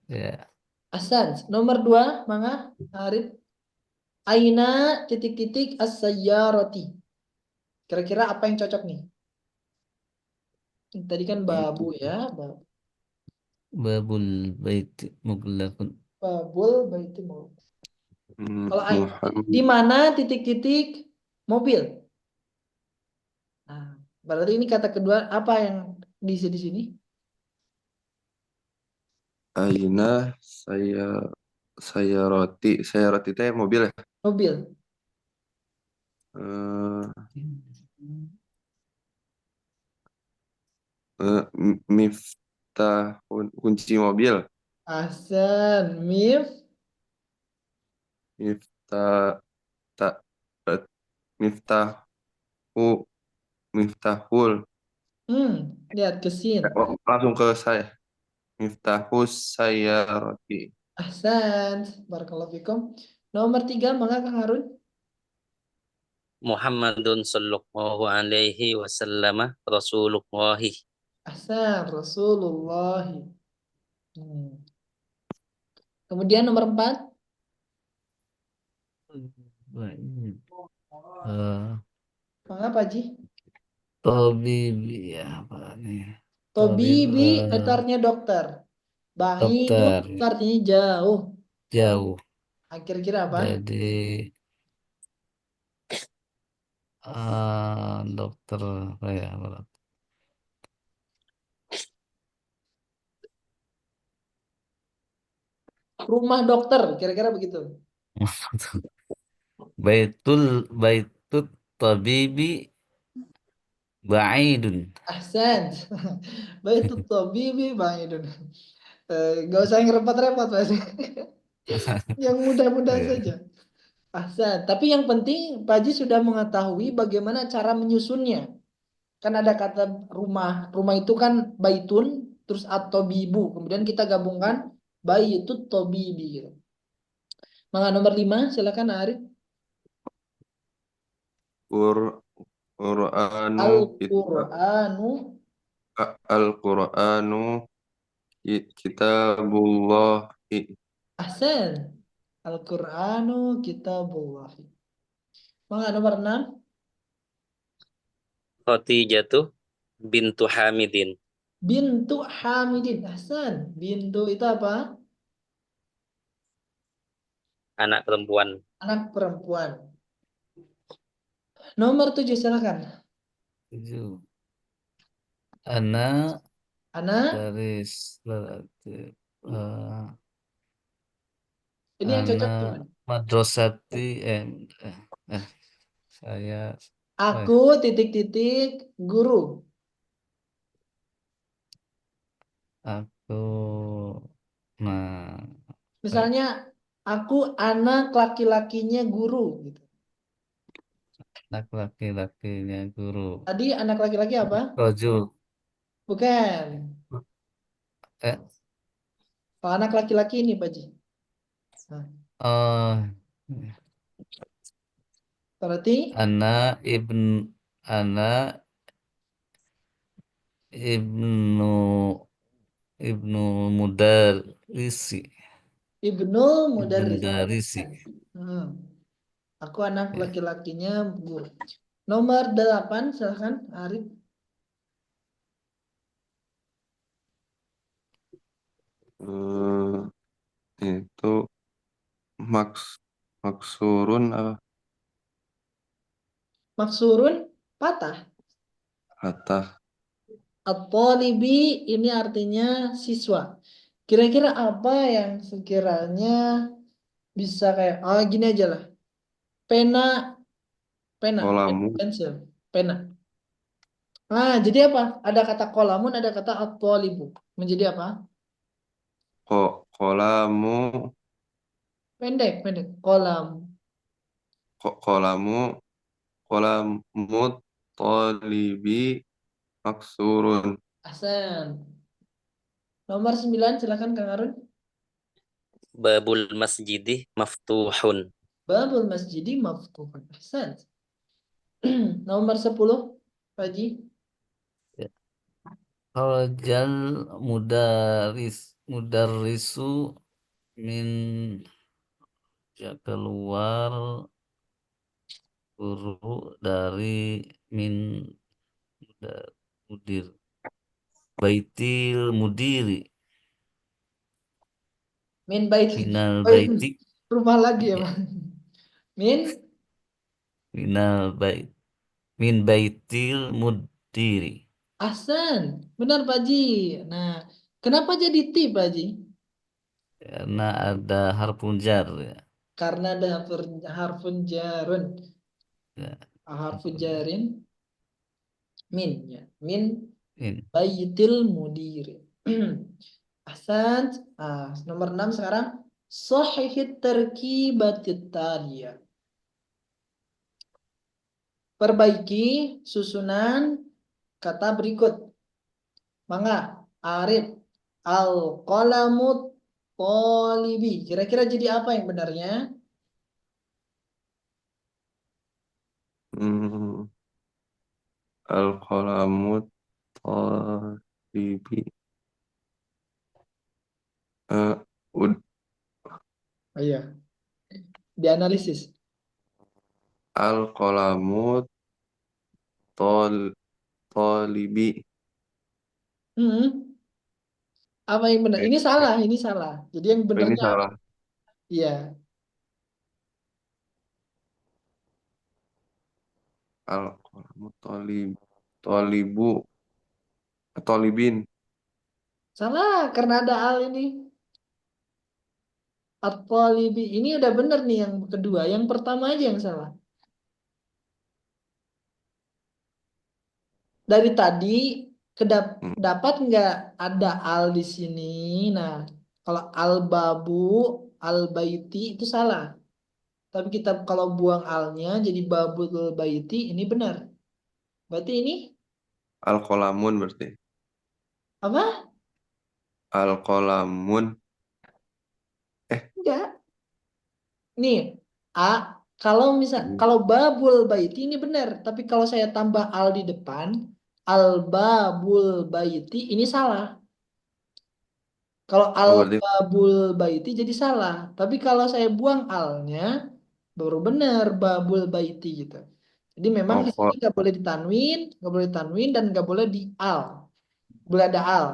Ya, Hasan, nomor 2, Mangga, Arif. Aina titik-titik as-sayyarati. Kira-kira apa yang cocok nih? Tadi kan babu ya, babul baiti muglakun. babul baiti mau. Kalau Muhammad. di mana titik-titik mobil? Nah, berarti ini kata kedua apa yang diisi di sini? Aina saya roti teh mobil ya. Mobil. Eh, Miftah kunci mobil. Ahsan, mif. Miftah tak eh, miftahu miftahul. Lihat ke sin. Langsung ke saya. Miftahus saya roti. Ahsan, barakallahu fikum. Nomor 3, maka Kang Harun. Muhammadun sallallahu alaihi wasallam Rasulullahi. Ahsan, Rasulullah. Kemudian nomor 4, Eh, maka Pak Ji. Tabibi ya apa nih? Tabib, Tobibi itu artinya dokter. Ba'idun dokter itu artinya jauh. jauh. Kira-kira apa? Jadi dokter apa ya? Rumah dokter, kira-kira begitu. Baitut tabibi ba'idun. Ahsan. Baitu tabibi ba'idun. Gak usah yang repot-repot, Mas. Yang mudah-mudah Ya. saja. Ahsan. Tapi yang penting Pak Haji sudah mengetahui bagaimana cara menyusunnya. Kan ada kata rumah. Rumah itu kan baitun, terus atau bibu. Kemudian kita gabungkan baitut tobibi gitu. Maka nomor 5, silakan Arif. Qur'anu Al-Qur'anu. Al-Qur'anu kitabullahi. Ahsan. Al-Qur'anu kitabullah. Maka nomor 6. Khadijatuh bintu Hamidin. Bintu Hamidin. Ahsan. Bintu itu apa? Anak perempuan. Anak perempuan. Nomor 7, silakan. 7. Anak Anak. garis berarti Ini yang cocok anak gimana? madrasati eh, saya Aku titik-titik guru. aku nah Misalnya aku anak laki-lakinya guru gitu. anak laki-lakinya guru Tadi anak laki-laki apa? Rojul Bukan. eh Kalau anak laki-laki ini Pak Ji. Nah, oh berarti anak ibn anak Ibnu Ibnu Mudarrisi. Ibnul Ibnu Mudarris. Mudarrisi. Hmm. Aku anak laki-lakinya guru. Nomor 8, silahkan Arif. Itu maks maksurun apa Maksurun patah. atah At-talibi ini artinya siswa. Kira-kira apa yang sekiranya bisa kayak gini aja lah. Pena, pena, kolamu pensil, pena. Nah, jadi apa? Ada kata kolamun, ada kata at-talibu. Menjadi apa? kolamu Pendek, pendek. Kolam. kolamu kolamu tolibi maksurun. Ahsan. Nomor 9, silakan Kang Arun. Babul masjidi maftuhun. Babul masjidi maftuhun. Ahsan. Nomor 10, Pak Haji. Kharajal mudarrisu min keluar guru dari min mudir baitil mudiri Min bait. minal Oh, baiti rumah lagi ya, ya, Pak. Min. minal bait min baitil mudiri Ahsan. Benar Pak Haji. Nah, kenapa jadi ti Pak Haji? karena ada harfun jar ya. Karena ada harfun jarun. Ya, Harfun jarin min ya. Min ini baitil mudiri. Ahsan. Nomor 6 sekarang. Sahihit terkibatit taliyah. Perbaiki susunan kata berikut. Mangga, Arif, al-qalamut tolibi. Kira-kira jadi apa yang benarnya? Hmm, al kolamu tolibi eh ud- Oh iya, dianalisis. al kolamu tol tolibi Hmm, apa yang benar? eh, Ini eh, salah, ini salah. Jadi yang ini benarnya apa? salah. Iya, Al kolamu tolibu tolibin. salah karena ada al ini. At-talibi. Ini udah benar nih yang kedua. Yang pertama aja yang salah. Dari tadi Hmm, dapat nggak ada al di sini? Nah, kalau al-babu, al-baiti itu salah. Tapi kita kalau buang alnya jadi babul baiti ini benar. Berarti ini al kolamun berarti. apa? Al kolamun Enggak. Nih, A hmm, kalau babul baiti ini benar, tapi kalau saya tambah al di depan, al babul baiti ini salah. Kalau al oh berarti babul baiti jadi salah. Tapi kalau saya buang alnya baru benar babul baiti gitu. Jadi memang oh di sini nggak boleh ditanwin, nggak boleh ditanwin dan nggak boleh di al. Boleh ada al.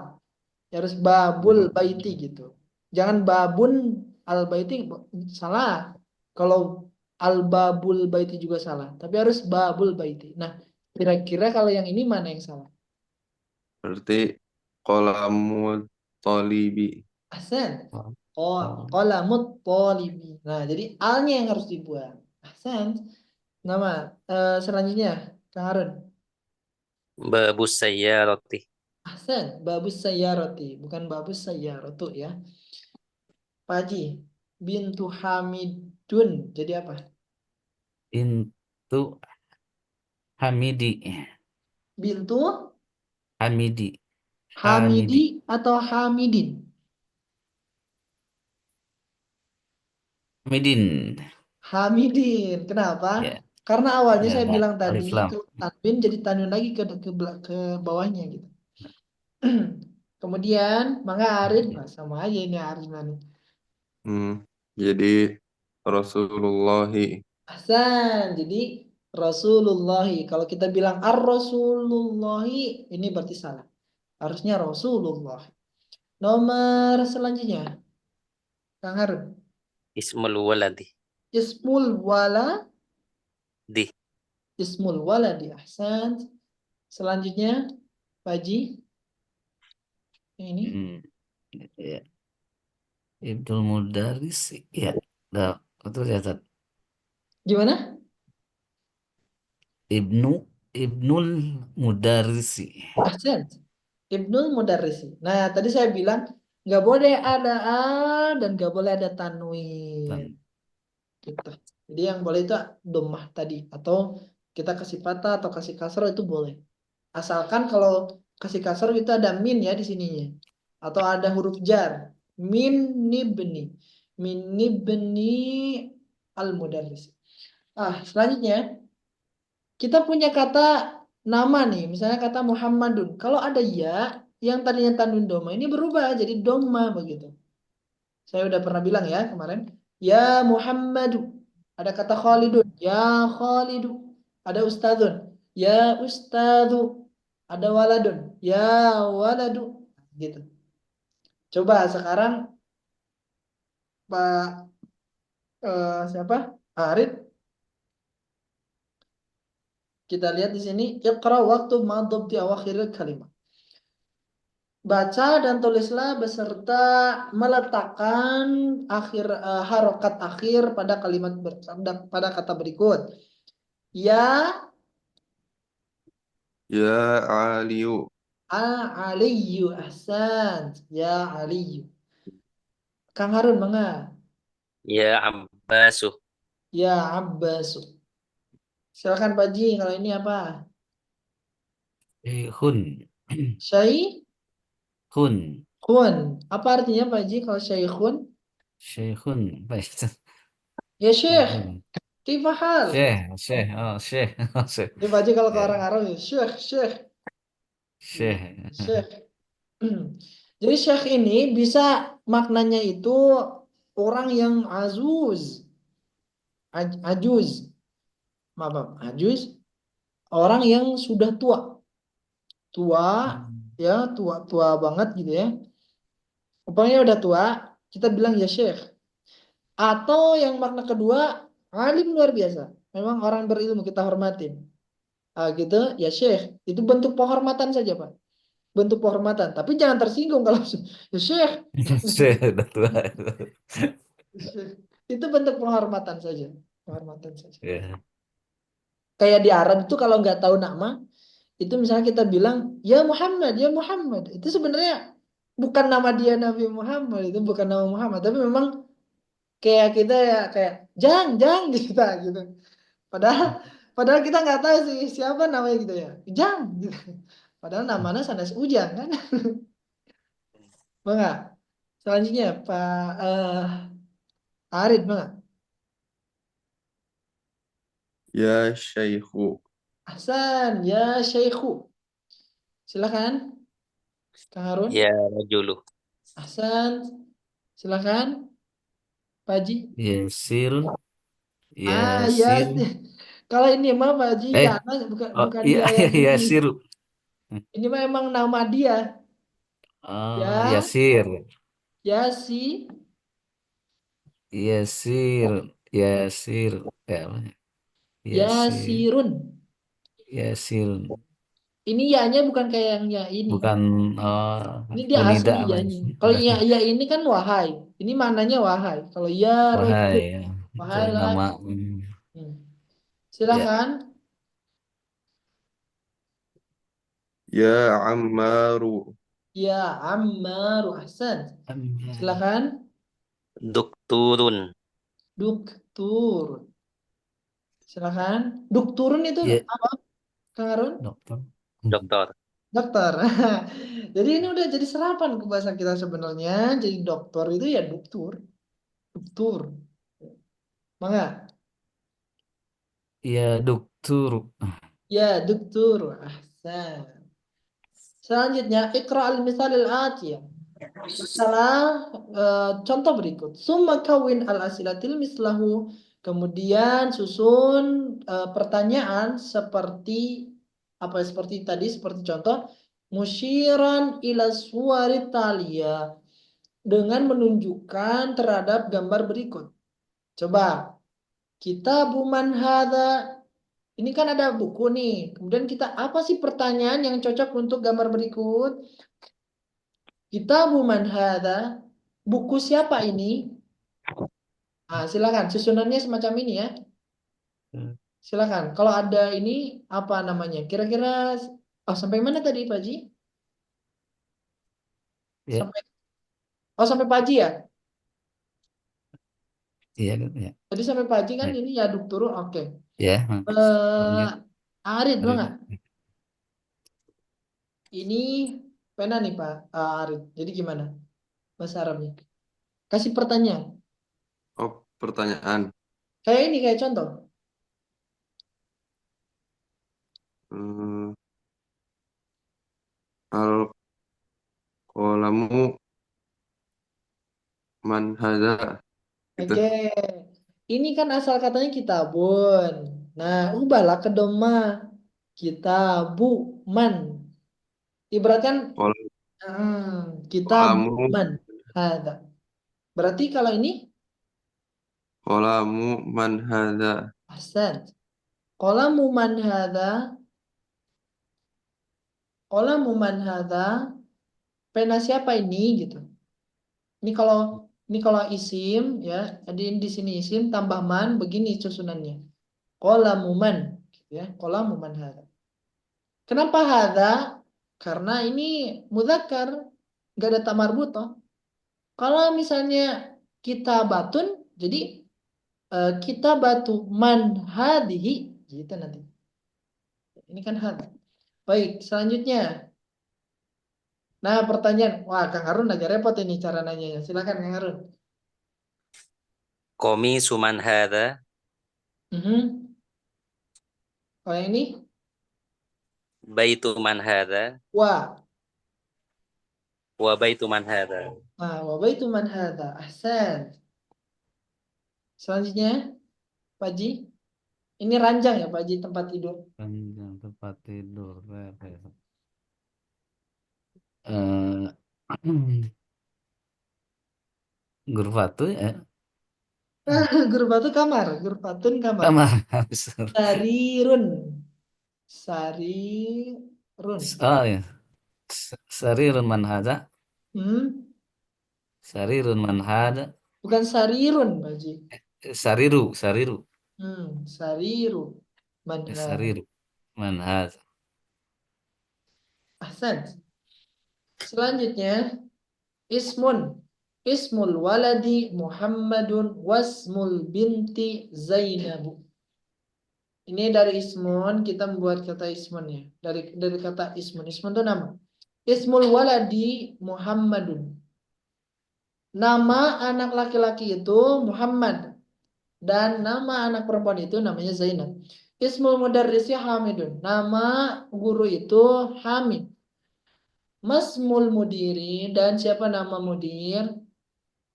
Ya harus babul baiti gitu. Jangan babun al baiti salah. Kalau al babul baiti juga salah. Tapi harus babul baiti. Nah, kira-kira kalau yang ini mana yang salah? berarti kolamu tolibi. Ahsan. oh, Oh, oh, qalamut tolibi. Nah, jadi alnya yang harus dibuang. Ahsan. Nama selanjutnya, Kang Harun. Babus sayyarati. Ahsan. Babus sayyarati. Bukan babus sayyaratu ya. Pak Haji. Bintu Hamidun. Jadi apa? Bintu Hamidi Bintu Hamidi Hamidi Hamidi atau Hamidin? Hamidin Hamidin. Kenapa? ya, Karena awalnya ya saya ada bilang tadi alif lam kalau tanwin jadi tanwin lagi ke bawahnya gitu. Kemudian Mangga Arid, nah, sama aja ini Arid nih. Jadi Rasulullahi. Ahsan. Jadi Rasulullahi. Kalau kita bilang ar-Rasulullahi, ini berarti salah. Harusnya Rasulullah. Nomor selanjutnya, Kang Harun. Ismul waladi. Ismul wala, Di. ismul waladi. Ahsan. Selanjutnya, Pak Haji. Ini. Ya. Ibnul Mudaris. Ya. Dah, betul ya, Tad? Gimana? Ibnul Mudarisi. Ahsan. Ibnul Mudarrisi. Nah, tadi saya bilang nggak boleh ada a dan nggak boleh ada tanwin. Gitu. Jadi yang boleh itu domah tadi atau kita kasih patah atau kasih kasar itu boleh. Asalkan kalau kasih kasar itu ada min ya di sininya atau ada huruf jar. Min nibni. Min nibni al mudarris. Selanjutnya kita punya kata nama nih, misalnya kata Muhammadun. Kalau ada ya yang tadinya tanwin doma ini berubah jadi doma begitu. Saya udah pernah bilang ya kemarin. Ya Muhammadu. Ada kata Khalidun. Ya Khalidu. Ada Ustadun. Ya Ustadu. Ada Waladun. Ya Waladu. Gitu. Coba sekarang Pak siapa? Arif. Kita lihat di sini. Iqra waktu madhab di awakhir kalimat. Baca dan tulislah beserta meletakkan harokat akhir pada kalimat pada kata berikut. Ya Ya Aliyu. Aliyu ahsan. Ya Aliyu. Kang Harun mangga. Ya Abbasu. Ya Abbasu. Silakan Pak Ji, kalau ini apa? Hun. Syaikhun. Hun. Apa artinya Pak Ji kalau syaikhun? Syekhun. Baik. Ya Syekh. Syekhun. Kifahal. Syekh. Oh, Syekh. Oh, Syekh. Ini Pak Ji kalau ke Ya. orang Arab ya Syekh, Syekh. Syekh. Syekh. Jadi syekh ini bisa maknanya itu orang yang azuz. Ajuz. Maaf, ajuz. Orang yang sudah tua. Tua, ya, tua banget gitu ya. Pokoknya udah tua, kita bilang ya syekh. Atau yang makna kedua, alim luar biasa. Memang orang berilmu kita hormatin. Gitu, ya syekh. Itu bentuk penghormatan saja, Pak. Bentuk penghormatan. Tapi jangan tersinggung kalau ya syekh. Syekh udah tua. Itu bentuk penghormatan saja. Penghormatan saja. Ya. Kayak di Arab itu kalau nggak tahu nama, itu misalnya kita bilang, ya Muhammad, ya Muhammad. Itu sebenarnya bukan nama dia Nabi Muhammad, itu bukan nama Muhammad, tapi memang kayak kita ya kayak Jang kita gitu. Padahal padahal kita nggak tahu sih siapa namanya gitu ya. Jang gitu. Padahal namanya Sanes Ujang kan. Bang, selanjutnya Pak Arid, Bang. Ya Syekhu. Ahsan, ya Syekhu. Silakan, Kang Harun. Ya Rajulu. Ahsan, silakan, Pak Haji. Yasirun. Ya. Yasir. Kalau ini mah Pak Haji, ya, Eh. bukan Oh, bukan iya, dia yang ini. Yasiru. Ini mah emang nama dia. Oh, Ya, Yasir. ya si. Yasir. Yasir. Ya, Yasir. Yasirun. Yasir. Ini ya-nya bukan kayak yang ya ini. Bukan Ini dia munida asli apa ya-nya. ini? Kalau ya ini kan wahai. Ini maknanya wahai. Kalau ya Wahai rojul. ya. Wahai Cari lah. nama. Hmm. Ya. Silakan. Ya Ammaru. Ya Ammaru Ahsan. Silakan. Dukturun. Duktur. Silakan. Dukturun itu Ya, apa, Kang Arun? dokter. Dokter. Dokter. Jadi ini udah jadi serapan ke bahasa kita sebenarnya. Jadi dokter itu ya dokter. Dokter. Mangga. Ya, dokter. Ya dokter. Ahsan. Selanjutnya, Iqra al-misal al-atiyah. Salah contoh berikut. Summa kawin al-asilatil mislahu. Kemudian susun pertanyaan seperti apa seperti tadi, seperti contoh musyiran ila suwarit talia, dengan menunjukkan terhadap gambar berikut. Coba, Kitabu man hadza. Ini kan ada buku nih. Kemudian kita apa sih pertanyaan yang cocok untuk gambar berikut? Kitabu man hadza. Buku siapa ini? Nah, silakan susunannya semacam ini ya. Silakan. Kalau ada ini apa namanya? Kira-kira sampai mana tadi Pak Ji? Ya, Sampai sampai Pak Ji ya? iya, ya, Tadi sampai Pak Ji kan baik. ini ya aduk turun. Oke. Ya, Eh Arid hari belum nggak? Ini pena nih Pak Arid. Jadi gimana bahasa Arabnya? Kasih pertanyaan. Oh, pertanyaan. Kayak ini kayak contoh. Hmm, al kolamu man hadza gitu. Oke. Ini kan asal katanya kitabun. Nah, ubahlah ke doma. Kitabu man. Ibaratkan Kol- kitabu Kolamu man. Ada. Berarti kalau ini kolamu man hadza. ahsan. Qalamu man hadza. Qalamu man hadza. Pena siapa ini gitu. Ini kalau isim ya, di sini isim tambah man begini susunannya. Qalamu man gitu ya. Qalamu man hadza. Kenapa hadza? Karena ini mudzakkar, nggak ada ta marbutoh. Kalau misalnya kita batun, jadi kita batu man hadhihi gitu nanti. Ini kan had. Baik, selanjutnya. Nah, pertanyaan. Wah, Kang Harun agak repot ini cara nanyanya. Silakan Kang Harun. Komi suman hadza. Mhm. Kalau yang ini, Baitu man hadza. wa. Wa baitu man hadza. Nah, wa baitu man hadza. Ahsan. Selanjutnya, Pak Ji. Ini ranjang ya, Pak Ji, tempat tidur. panjang tempat tidur. Eh, Gurfatu ya, Gurbatu kamar, gurbatun kamar. kamar. Sarirun. Sarirun. Oh ya, sarirun man hadza. Hmm? Sarirun man hadza. Bukan sarirun, Pak Ji. Sariru. Sariru. Manhada. Sariru man hadza. Ahsan. Selanjutnya, ismun. Ismul waladi Muhammadun wasmul binti Zainabu. Ini dari ismun kita membuat kata ismun ya. Dari kata ismun. Ismun itu nama. Ismul waladi Muhammadun. Nama anak laki-laki itu Muhammad. Dan nama anak perempuan itu namanya Zainab. Ismul mudarrisi Hamidun. Nama guru itu Hamid. Masmul mudiri, dan siapa nama mudir?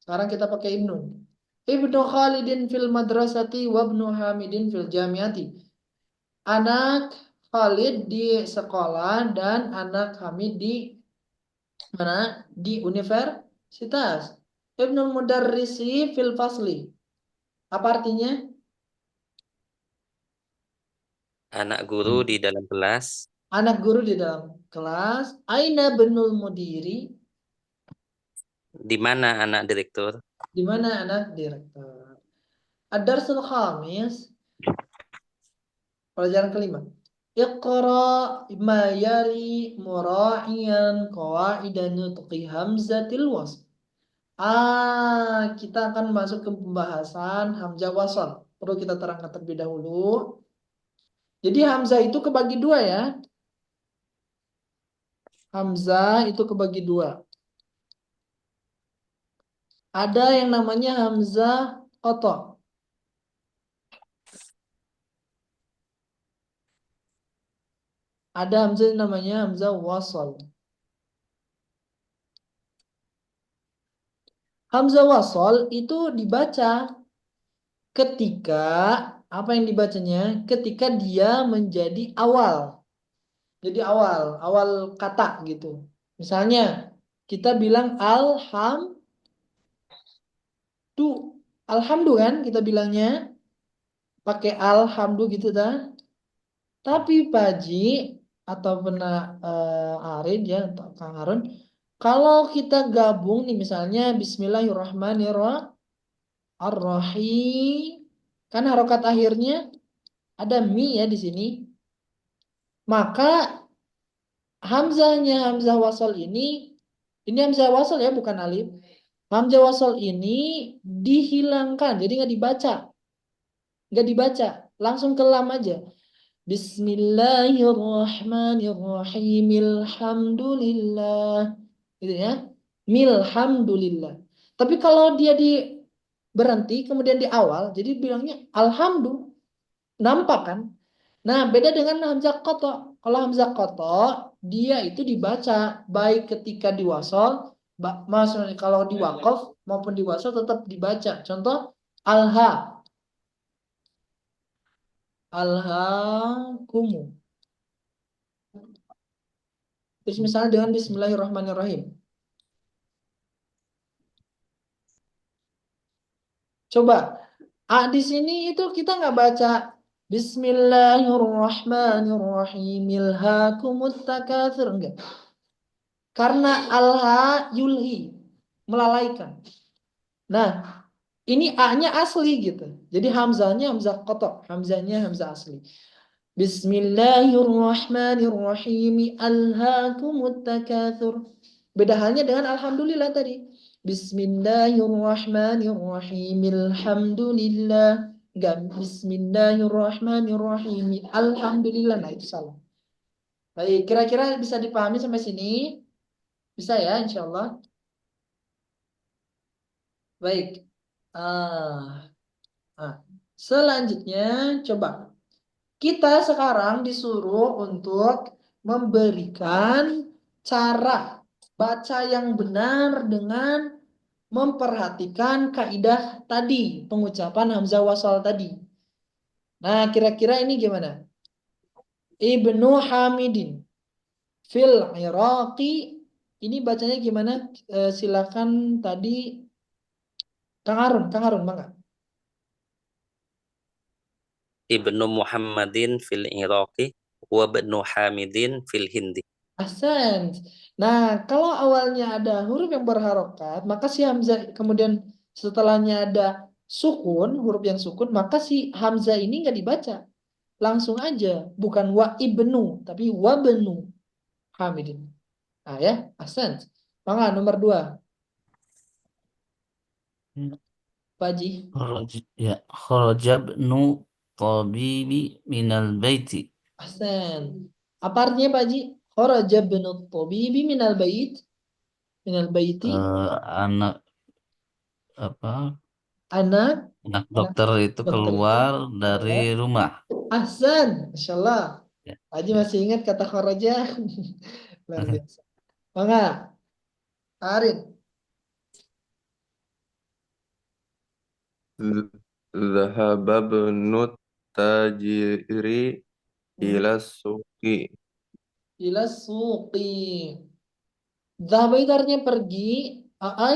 Sekarang kita pakai ibnu. Ibnu Khalidin fil madrasati wa ibnu Hamidin fil jamiati. Anak Khalid di sekolah dan anak Hamid di mana? Di universitas. Ibnu mudarrisi fil fasli. Apa artinya? Anak guru di dalam kelas. Anak guru di dalam kelas. Aina benul mudiri. Di mana anak direktur? Di mana anak direktur? Ad-darsul khamis. Pelajaran kelima. Iqra ma yari mura'iyan qawaidan nutqi hamzatil wasl. Kita akan masuk ke pembahasan hamzah wasl. Perlu kita terangkan terlebih dahulu. Jadi hamzah itu kebagi dua ya. Hamzah itu kebagi dua. Ada yang namanya hamzah qata'. Ada hamzah yang namanya hamzah wasl. Hamzah wasol itu dibaca ketika apa yang dibacanya? Ketika dia menjadi awal. Jadi awal kata gitu. Misalnya kita bilang alhamdu kan kita bilangnya pakai alhamdu gitu dah. Tapi Paji atau pernah Arin ya atau Kang Harun, kalau kita gabung nih misalnya Bismillahirrahmanirrahim, kan harokat akhirnya ada mi ya di sini. Maka hamzah wasal ini hamzah wasal ya bukan alif. Hamzah wasal ini dihilangkan, jadi nggak dibaca, langsung ke lam aja. Bismillahirrahmanirrahim. Alhamdulillah. Gitu ya. Milhamdulillah. Tapi kalau dia berhenti kemudian di awal jadi bilangnya alhamdu. Nampak kan? Nah, beda dengan hamzah qata. Kalau hamzah qata dia itu dibaca baik ketika diwasal, maksudnya kalau di waqaf maupun di wasal tetap dibaca. Contoh alha, alhaakumu. Terus misalnya dengan Bismillahirrahmanirrahim. Coba, di sini itu kita nggak baca Bismillahirrahmanirrahim. Ilhakumut takatsur, enggak. Karena alha yulhi, melalaikan. Nah, ini A-nya asli gitu. Jadi hamzahnya hamzah qata, hamzahnya hamzah asli. Bismillahirrahmanirrahim. Alhaakumut takatsur. Beda halnya dengan alhamdulillah tadi. Bismillahirrahmanirrahim. Alhamdulillah. Enggak, Bismillahirrahmanirrahim. Alhamdulillah. Nah, itu salah. Baik, kira-kira bisa dipahami sampai sini? Bisa ya, insya Allah. Baik. Selanjutnya, coba. Kita sekarang disuruh untuk memberikan cara baca yang benar dengan memperhatikan kaidah tadi, pengucapan hamzah wasal tadi. Nah, kira-kira ini gimana? Ibnu Hamidin fil Iraqi, ini bacanya gimana? Silakan tadi Kang Harun, Bang. Ibnu Muhammadin fil Iraqi wa ibnu Hamidin fil Hindi. Ahsan. Nah, kalau awalnya ada huruf yang berharokat, maka si hamzah kemudian setelahnya ada sukun, huruf yang sukun, maka si hamzah ini nggak dibaca. Langsung aja, bukan wa ibnu, tapi wa benu Hamidin. Nah ya, ahsan. Maka nomor 2, Pak Haji. Ya, kharaja ibnu tabibi minal baiti. Ahsan. Apa artinya Pak Haji? Kharaja ibnu tabibi minal bait. Minal baiti. Anak Anak dokter itu dokter itu keluar dari rumah. Ahsan, Masya Allah. Ya, Pak Haji ya. masih ingat kata kharaja? Luar biasa. Maka, Arif. Zahaba ibnut tajiri ila suqi. Ila suqi. Zahaba itu artinya pergi.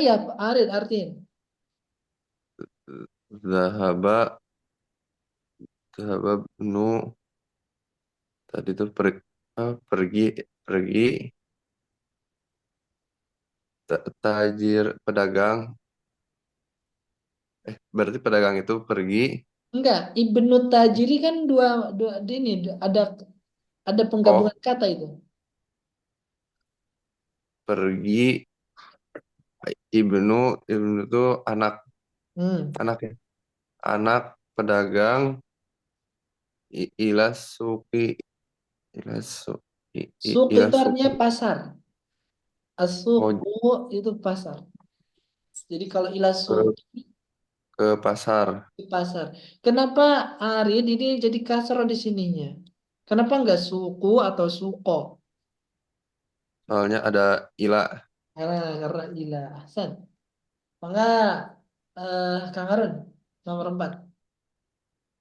Ya, Arif artinya. Zahaba Zahaba ibnu tadi itu pergi pergi tajir pedagang berarti pedagang itu pergi Enggak, Ibnu Tajiri kan dua ini ada oh penggabungan kata itu. pergi ibnu ibnu itu anak Hmm. ya anak pedagang ila suqi ila suqi Suq ila itu artinya suqi pasar. oh Asuqu itu pasar. Jadi kalau ila suq ke, ke pasar itu pasar. Kenapa Arid ini jadi kasar di sininya? Kenapa enggak suku atau suko? soalnya ada ila Karena ila ahsan. Mangga Kang Harun nomor 4.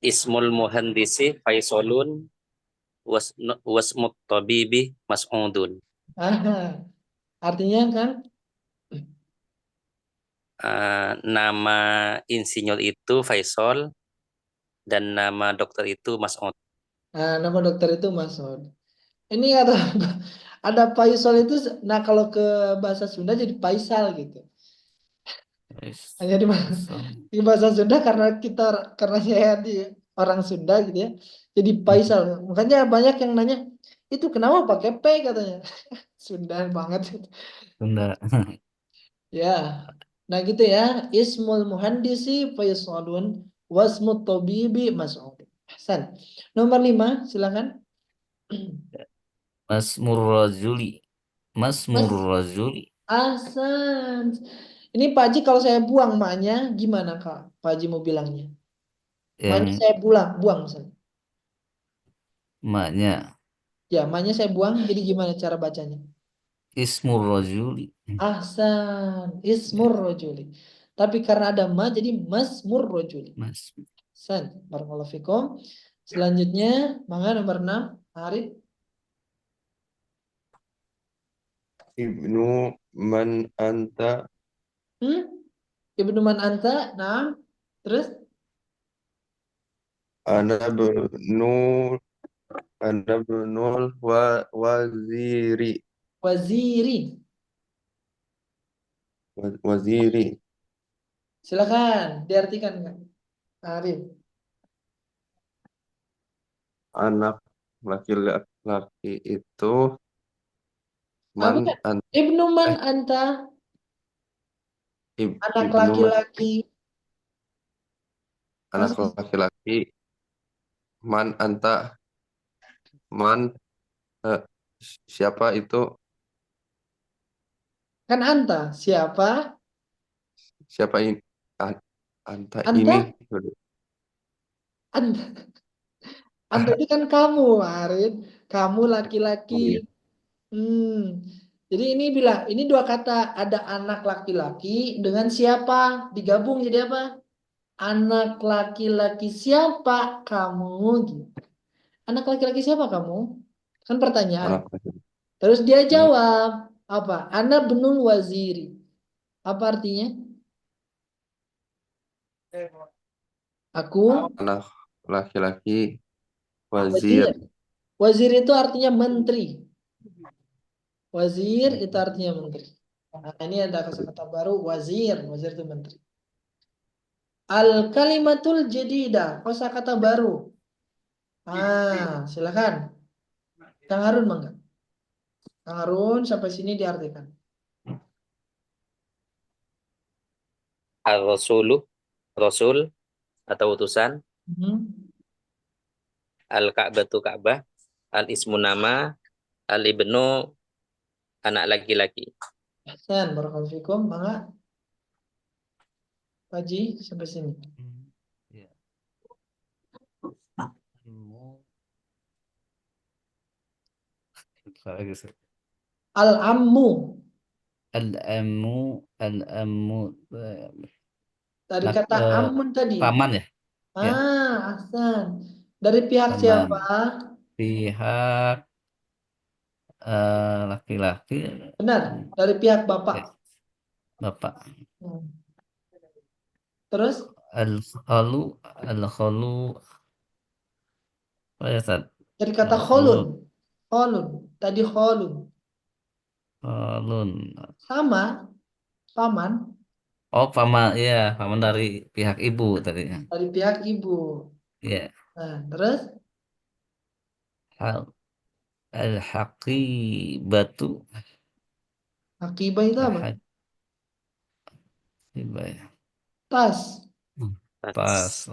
Ismul muhandisi Faisolun wasmut tabibi Mas'udun. Artinya kan Nama insinyur itu Faisal dan nama dokter itu Mas'ud. nama dokter itu Masud. Ini ada Faisal itu, nah kalau ke bahasa Sunda jadi Faisal gitu. Hanya Faisal. di bahasa Sunda karena saya di orang Sunda gitu ya. Jadi Faisal. Makanya banyak yang nanya, itu kenapa pakai P katanya. Sunda banget. Sunda. Ya. Nah gitu ya. Ismul muhandisi Faisalun wasmut tabibi Mas'ud. Hasan. Nomor 5 silakan. Masmur Rajuli. Masmur Mas Rajuli. Hasan. Ini Pak Haji kalau saya buang maknya gimana Kak? Pak Haji mau bilangnya. Maknya Yang saya buang misalnya. maknya Ya, maknya saya buang jadi gimana cara bacanya? Ismur Rajuli. Ahsan, Ya, ismur rojuli. Tapi karena ada ma jadi masmur rojuli. Mas. Ahsan, barakallahu fikum. Selanjutnya, mangga nomor 6, Arif. Ibnu man anta. Hmm? Ibnu man anta, nah. Terus Ana bnu Ana bnul waziri. waziri. Waziri. Silakan diartikan Kak. Arif. Anak laki-laki itu man Bukan. an Ibnu man eh anta, anak ibnu man laki-laki. anak Masa laki-laki man anta man eh, siapa itu kan anta? Siapa? siapa ini anta Anta? ini. Anta. Anda itu kan kamu, Arif. Kamu laki-laki. Oh iya. Hmm. Jadi ini dua kata. Ada anak laki-laki dengan siapa? Digabung jadi apa? Anak laki-laki siapa kamu? Gitu. Anak laki-laki siapa kamu? Kan pertanyaan. Anak laki-laki. Terus dia jawab. Apa? Ana benul waziri. Apa artinya? Aku Anak laki-laki wazir. wazir. Wazir itu artinya menteri. Wazir itu artinya menteri. Nah, ini ada kata-kata baru wazir. Wazir itu menteri. Al kalimatul jadidah, kosakata baru. Silakan. Kang Harun mangga. Kang Harun sampai sini diartikan. Al-Rasulu, Rasul atau utusan, Mhm. Al-Ka'batu Ka'bah, Al-Ismu nama, Al-Ibnu anak laki-laki. Ahsan, barakallahu fikum. Mangga, Pak Haji sampai sini. Ya. Mu- lagi, Ustaz. Al-ammu. Al-amu Dari kata eh, amun tadi. paman ya? Ya, Ahsan. Dari pihak paman. siapa? Pihak laki-laki. Benar, dari pihak bapak. Ya, Bapak. Hmm. Terus Al-khalu al-khalu apa ya, Ustaz? dari kata Al-khalu kholun. Kholun. Tadi kholun. khalun. Sama, paman. Oh, paman, ya, paman dari pihak ibu tadi. Dari pihak ibu. Ya, Nah, terus hal al-haqibatu akibah itu apa? al-haqibah ya. Tas. Pas.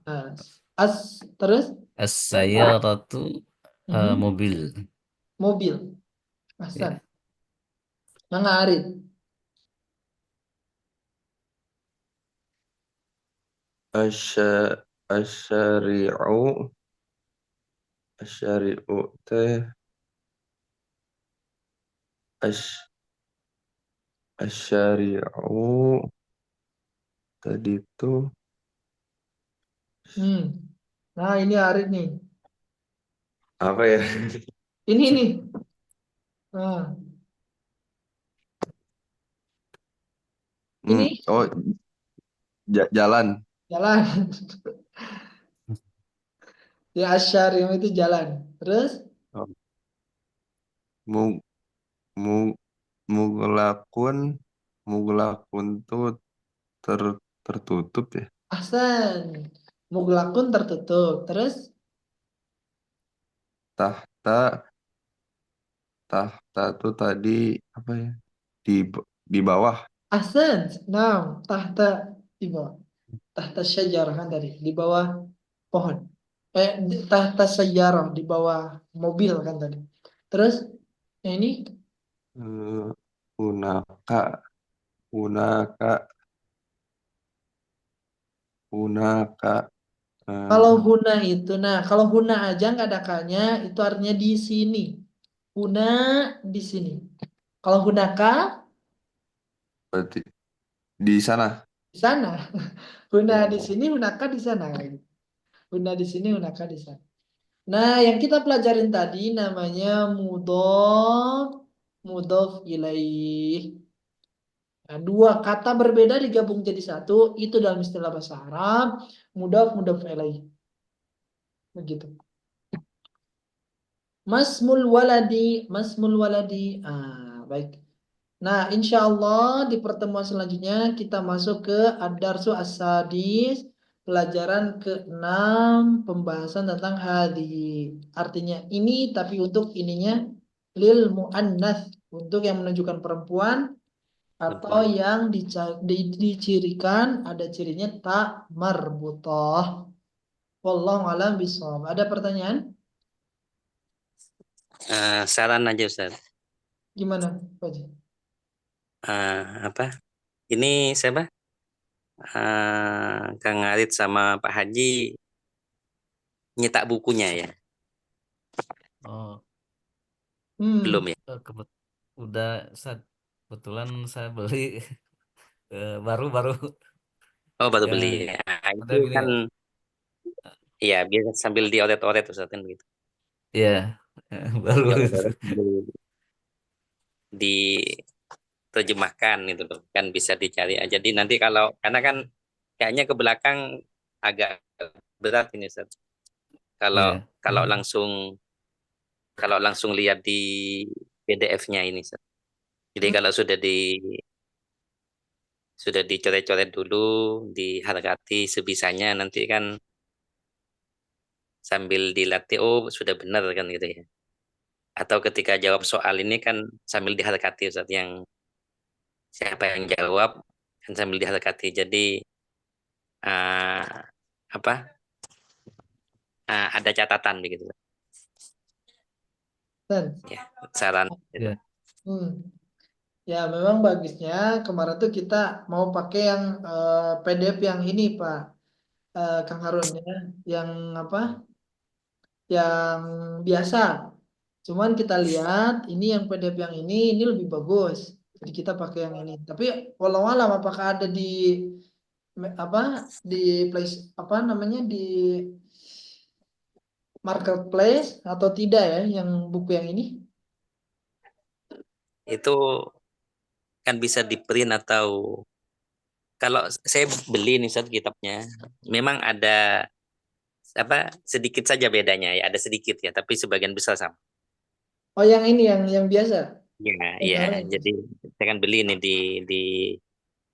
Tas. Terus As-sayyaratu mhm, mobil. mobil. Asal. Ya. Mangga arit. Asyari'u asyari'u teh asy asyari'u Tadi itu Nah, ini Arif nih. apa ya? Ini nih. Nah, ini Oh, jalan. jalan. Ya, Asyarim itu jalan. Terus Oh, mu mu muglakun muglakun tuh ter tertutup ya. Ahsan. Muglakun tertutup. Terus Tahta tahta tuh tadi apa ya? Di di bawah. ahsan. Nah, tahta di bawah. Tahta syajarah kan tadi. Di bawah pohon. Tahta sayyarah. Di bawah mobil kan tadi. Terus yang ini. Eh, Unaka unaka unaka Kalau eh, huna itu. Nah, kalau huna aja nggak ada kanya. Itu artinya di sini. Huna di sini. Kalau hunaka berarti di sana. di sana. Huna di sini, hunaka di sana. Huna di sini, hunaka di sana. Nah, yang kita pelajarin tadi namanya mudhof, mudhof ilaih. Nah, dua kata berbeda digabung jadi satu, itu dalam istilah bahasa Arab, mudhof, mudhof ilaih. Begitu. Masmul waladi, masmul waladi. Baik. Nah, insya Allah di pertemuan selanjutnya kita masuk ke Ad-Darsu As-Sadis, pelajaran ke-6, pembahasan tentang hadhi. Artinya ini, tapi untuk ininya lil mu'annath, untuk yang menunjukkan perempuan atau Perempuan. yang dicirikan ada cirinya tak marbutah. Wallahu alam bishawab. Ada pertanyaan? Saran aja Ustaz. Gimana, Pak Haji? Apa? Ini siapa? Kang Arit sama Pak Haji nyetak bukunya ya? Oh, Belum ya? kebet udah saat kebetulan saya beli baru-baru Oh, baru beli. yang Nah, ada itu gini. kan ya biasa sambil dioret-oret Ustaz kan gitu. Ya, baru itu. Dioret-oret sambil diterjemahkan gitu loh. Kan bisa dicari aja. Jadi nanti kalau karena kan kayaknya ke belakang agak berat ini Ustaz. Kalau Iya. kalau langsung lihat di PDF-nya ini Ustaz. Jadi Hmm, kalau sudah dicoret-coret dulu, dihargati sebisanya nanti kan sambil dilatih oh sudah benar kan gitu ya. Atau ketika jawab soal ini kan sambil dihargati Ustaz yang siapa yang jawab kan sambil dihargati. Jadi ah, apa ada catatan begitu Dan, ya saran gitu. Ya. hmm. Ya, memang bagusnya kemarin tuh kita mau pakai yang PDF yang ini, Pak, Kang Harun ya, yang apa? Yang biasa. Cuman kita lihat ini yang PDF yang ini lebih bagus. Jadi kita pakai yang ini. Tapi walau alam apakah ada di apa di place apa namanya di marketplace atau tidak ya yang buku yang ini? Itu kan bisa di print atau kalau saya beli nih Ustaz kitabnya memang ada apa sedikit saja bedanya ya ada sedikit ya tapi sebagian besar sama. Oh, yang ini yang biasa. Ya, Yang ya. kemarin. Jadi saya kan beli nih di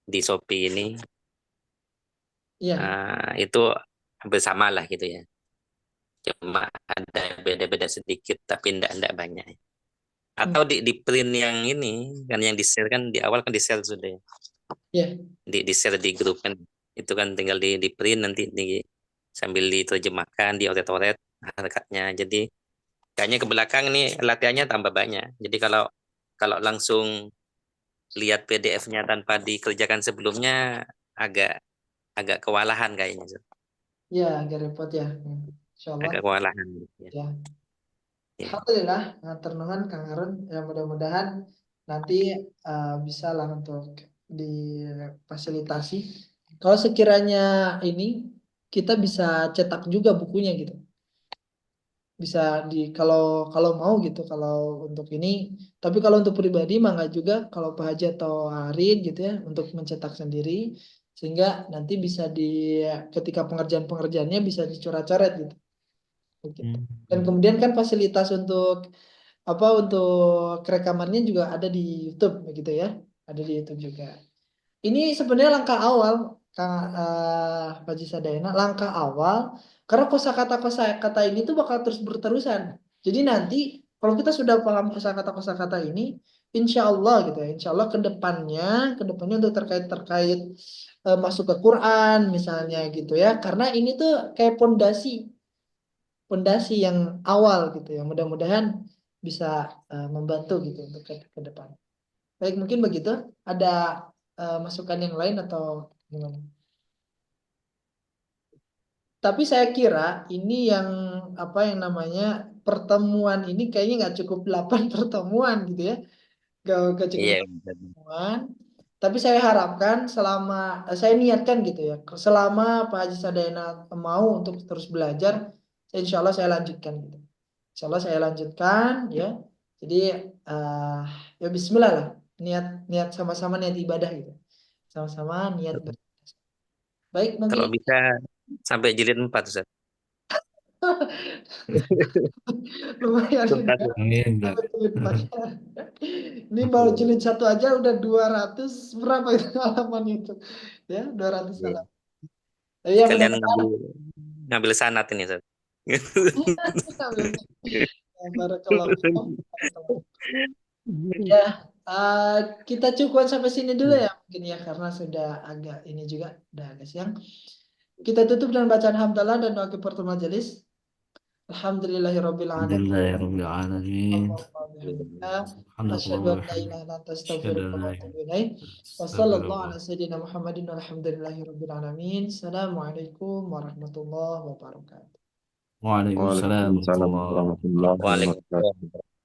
di Shopee ini Iya. itu hampir sama lah gitu ya. Cuma ada beda-beda sedikit tapi enggak banyak. Hmm. Atau di print yang ini kan yang di share kan di awal kan di share sudah ya. Iya. Di share di grup kan itu kan tinggal di print nanti sambil diterjemahkan dioret-oret harkatnya. Jadi kayaknya ke belakang nih latihannya tambah banyak. Jadi kalau kalau langsung lihat PDF-nya tanpa dikerjakan sebelumnya agak agak kewalahan kayaknya. Iya, agak repot ya. Insya Allah. Agak kewalahan ya. Ya. Ya. Alhamdulillah, ternuhan Kang Harun. Ya mudah-mudahan nanti bisa lah untuk difasilitasi Kalau sekiranya ini kita bisa cetak juga bukunya gitu. Bisa kalau kalau mau gitu kalau untuk ini. Tapi kalau untuk pribadi mah nggak juga kalau Pak Haji atau Harin gitu ya untuk mencetak sendiri sehingga nanti bisa ketika pengerjaannya bisa dicoret-coret gitu. Gitu. Dan kemudian kan fasilitas untuk rekamannya juga ada di YouTube begitu ya. Ada di YouTube juga. Ini sebenarnya langkah awal, Pak Haji Sadayana, langkah awal karena kosakata ini tuh bakal terus berterusan. Jadi nanti kalau kita sudah paham kosakata ini, insya Allah gitu ya, insya Allah ke depannya untuk terkait masuk ke Quran misalnya gitu ya, karena ini tuh kayak pondasi yang awal gitu ya, mudah-mudahan bisa membantu gitu untuk ke depan. Baik, mungkin begitu. Ada masukan yang lain atau gimana? Tapi saya kira ini yang apa yang namanya pertemuan ini kayaknya nggak cukup 8 pertemuan gitu ya. Nggak cukup Iya, 8 benar. pertemuan. Tapi saya harapkan saya niatkan gitu ya. Selama Pak Haji Sadayana mau untuk terus belajar, insya Allah saya lanjutkan gitu. Insya Allah saya lanjutkan ya. Jadi eh, ya Bismillah lah. Niat sama-sama niat ibadah gitu. Sama-sama niat baik Kalau mungkin bisa sampai jilid 4, Ustaz. lumayan ini Tuntas. ya. Amin. Dak. Sampai jilid 4. Ini baru jilid 1 aja udah 200 berapa itu halaman itu ya 200 Iya. halaman. Ya Kalian mudah-mudahan ngambil sanat ini, Ustaz. barakallahu fikum. Ya, kita cukupkan sampai sini dulu ya mungkin ya karena sudah agak ini juga udah agak siang. Kita tutup dengan bacaan hamdalah dan doa kifaratul majelis. Alhamdulillahirabbil alamin. Alhamdulillahirabbil alamin. Asyhadu Subhanallah an la ilaha illa anta Asyhadu astaghfiruka an wa la atubu ilaik. Wa sallallahu ala sayyidina Muhammadin walhamdulillahirabbil alamin. Assalamualaikum warahmatullahi wabarakatuh. Waalaikumsalam Waalaikumsalam warahmatullahi warahmatullahi wabarakatuh. Waalaikumsalam.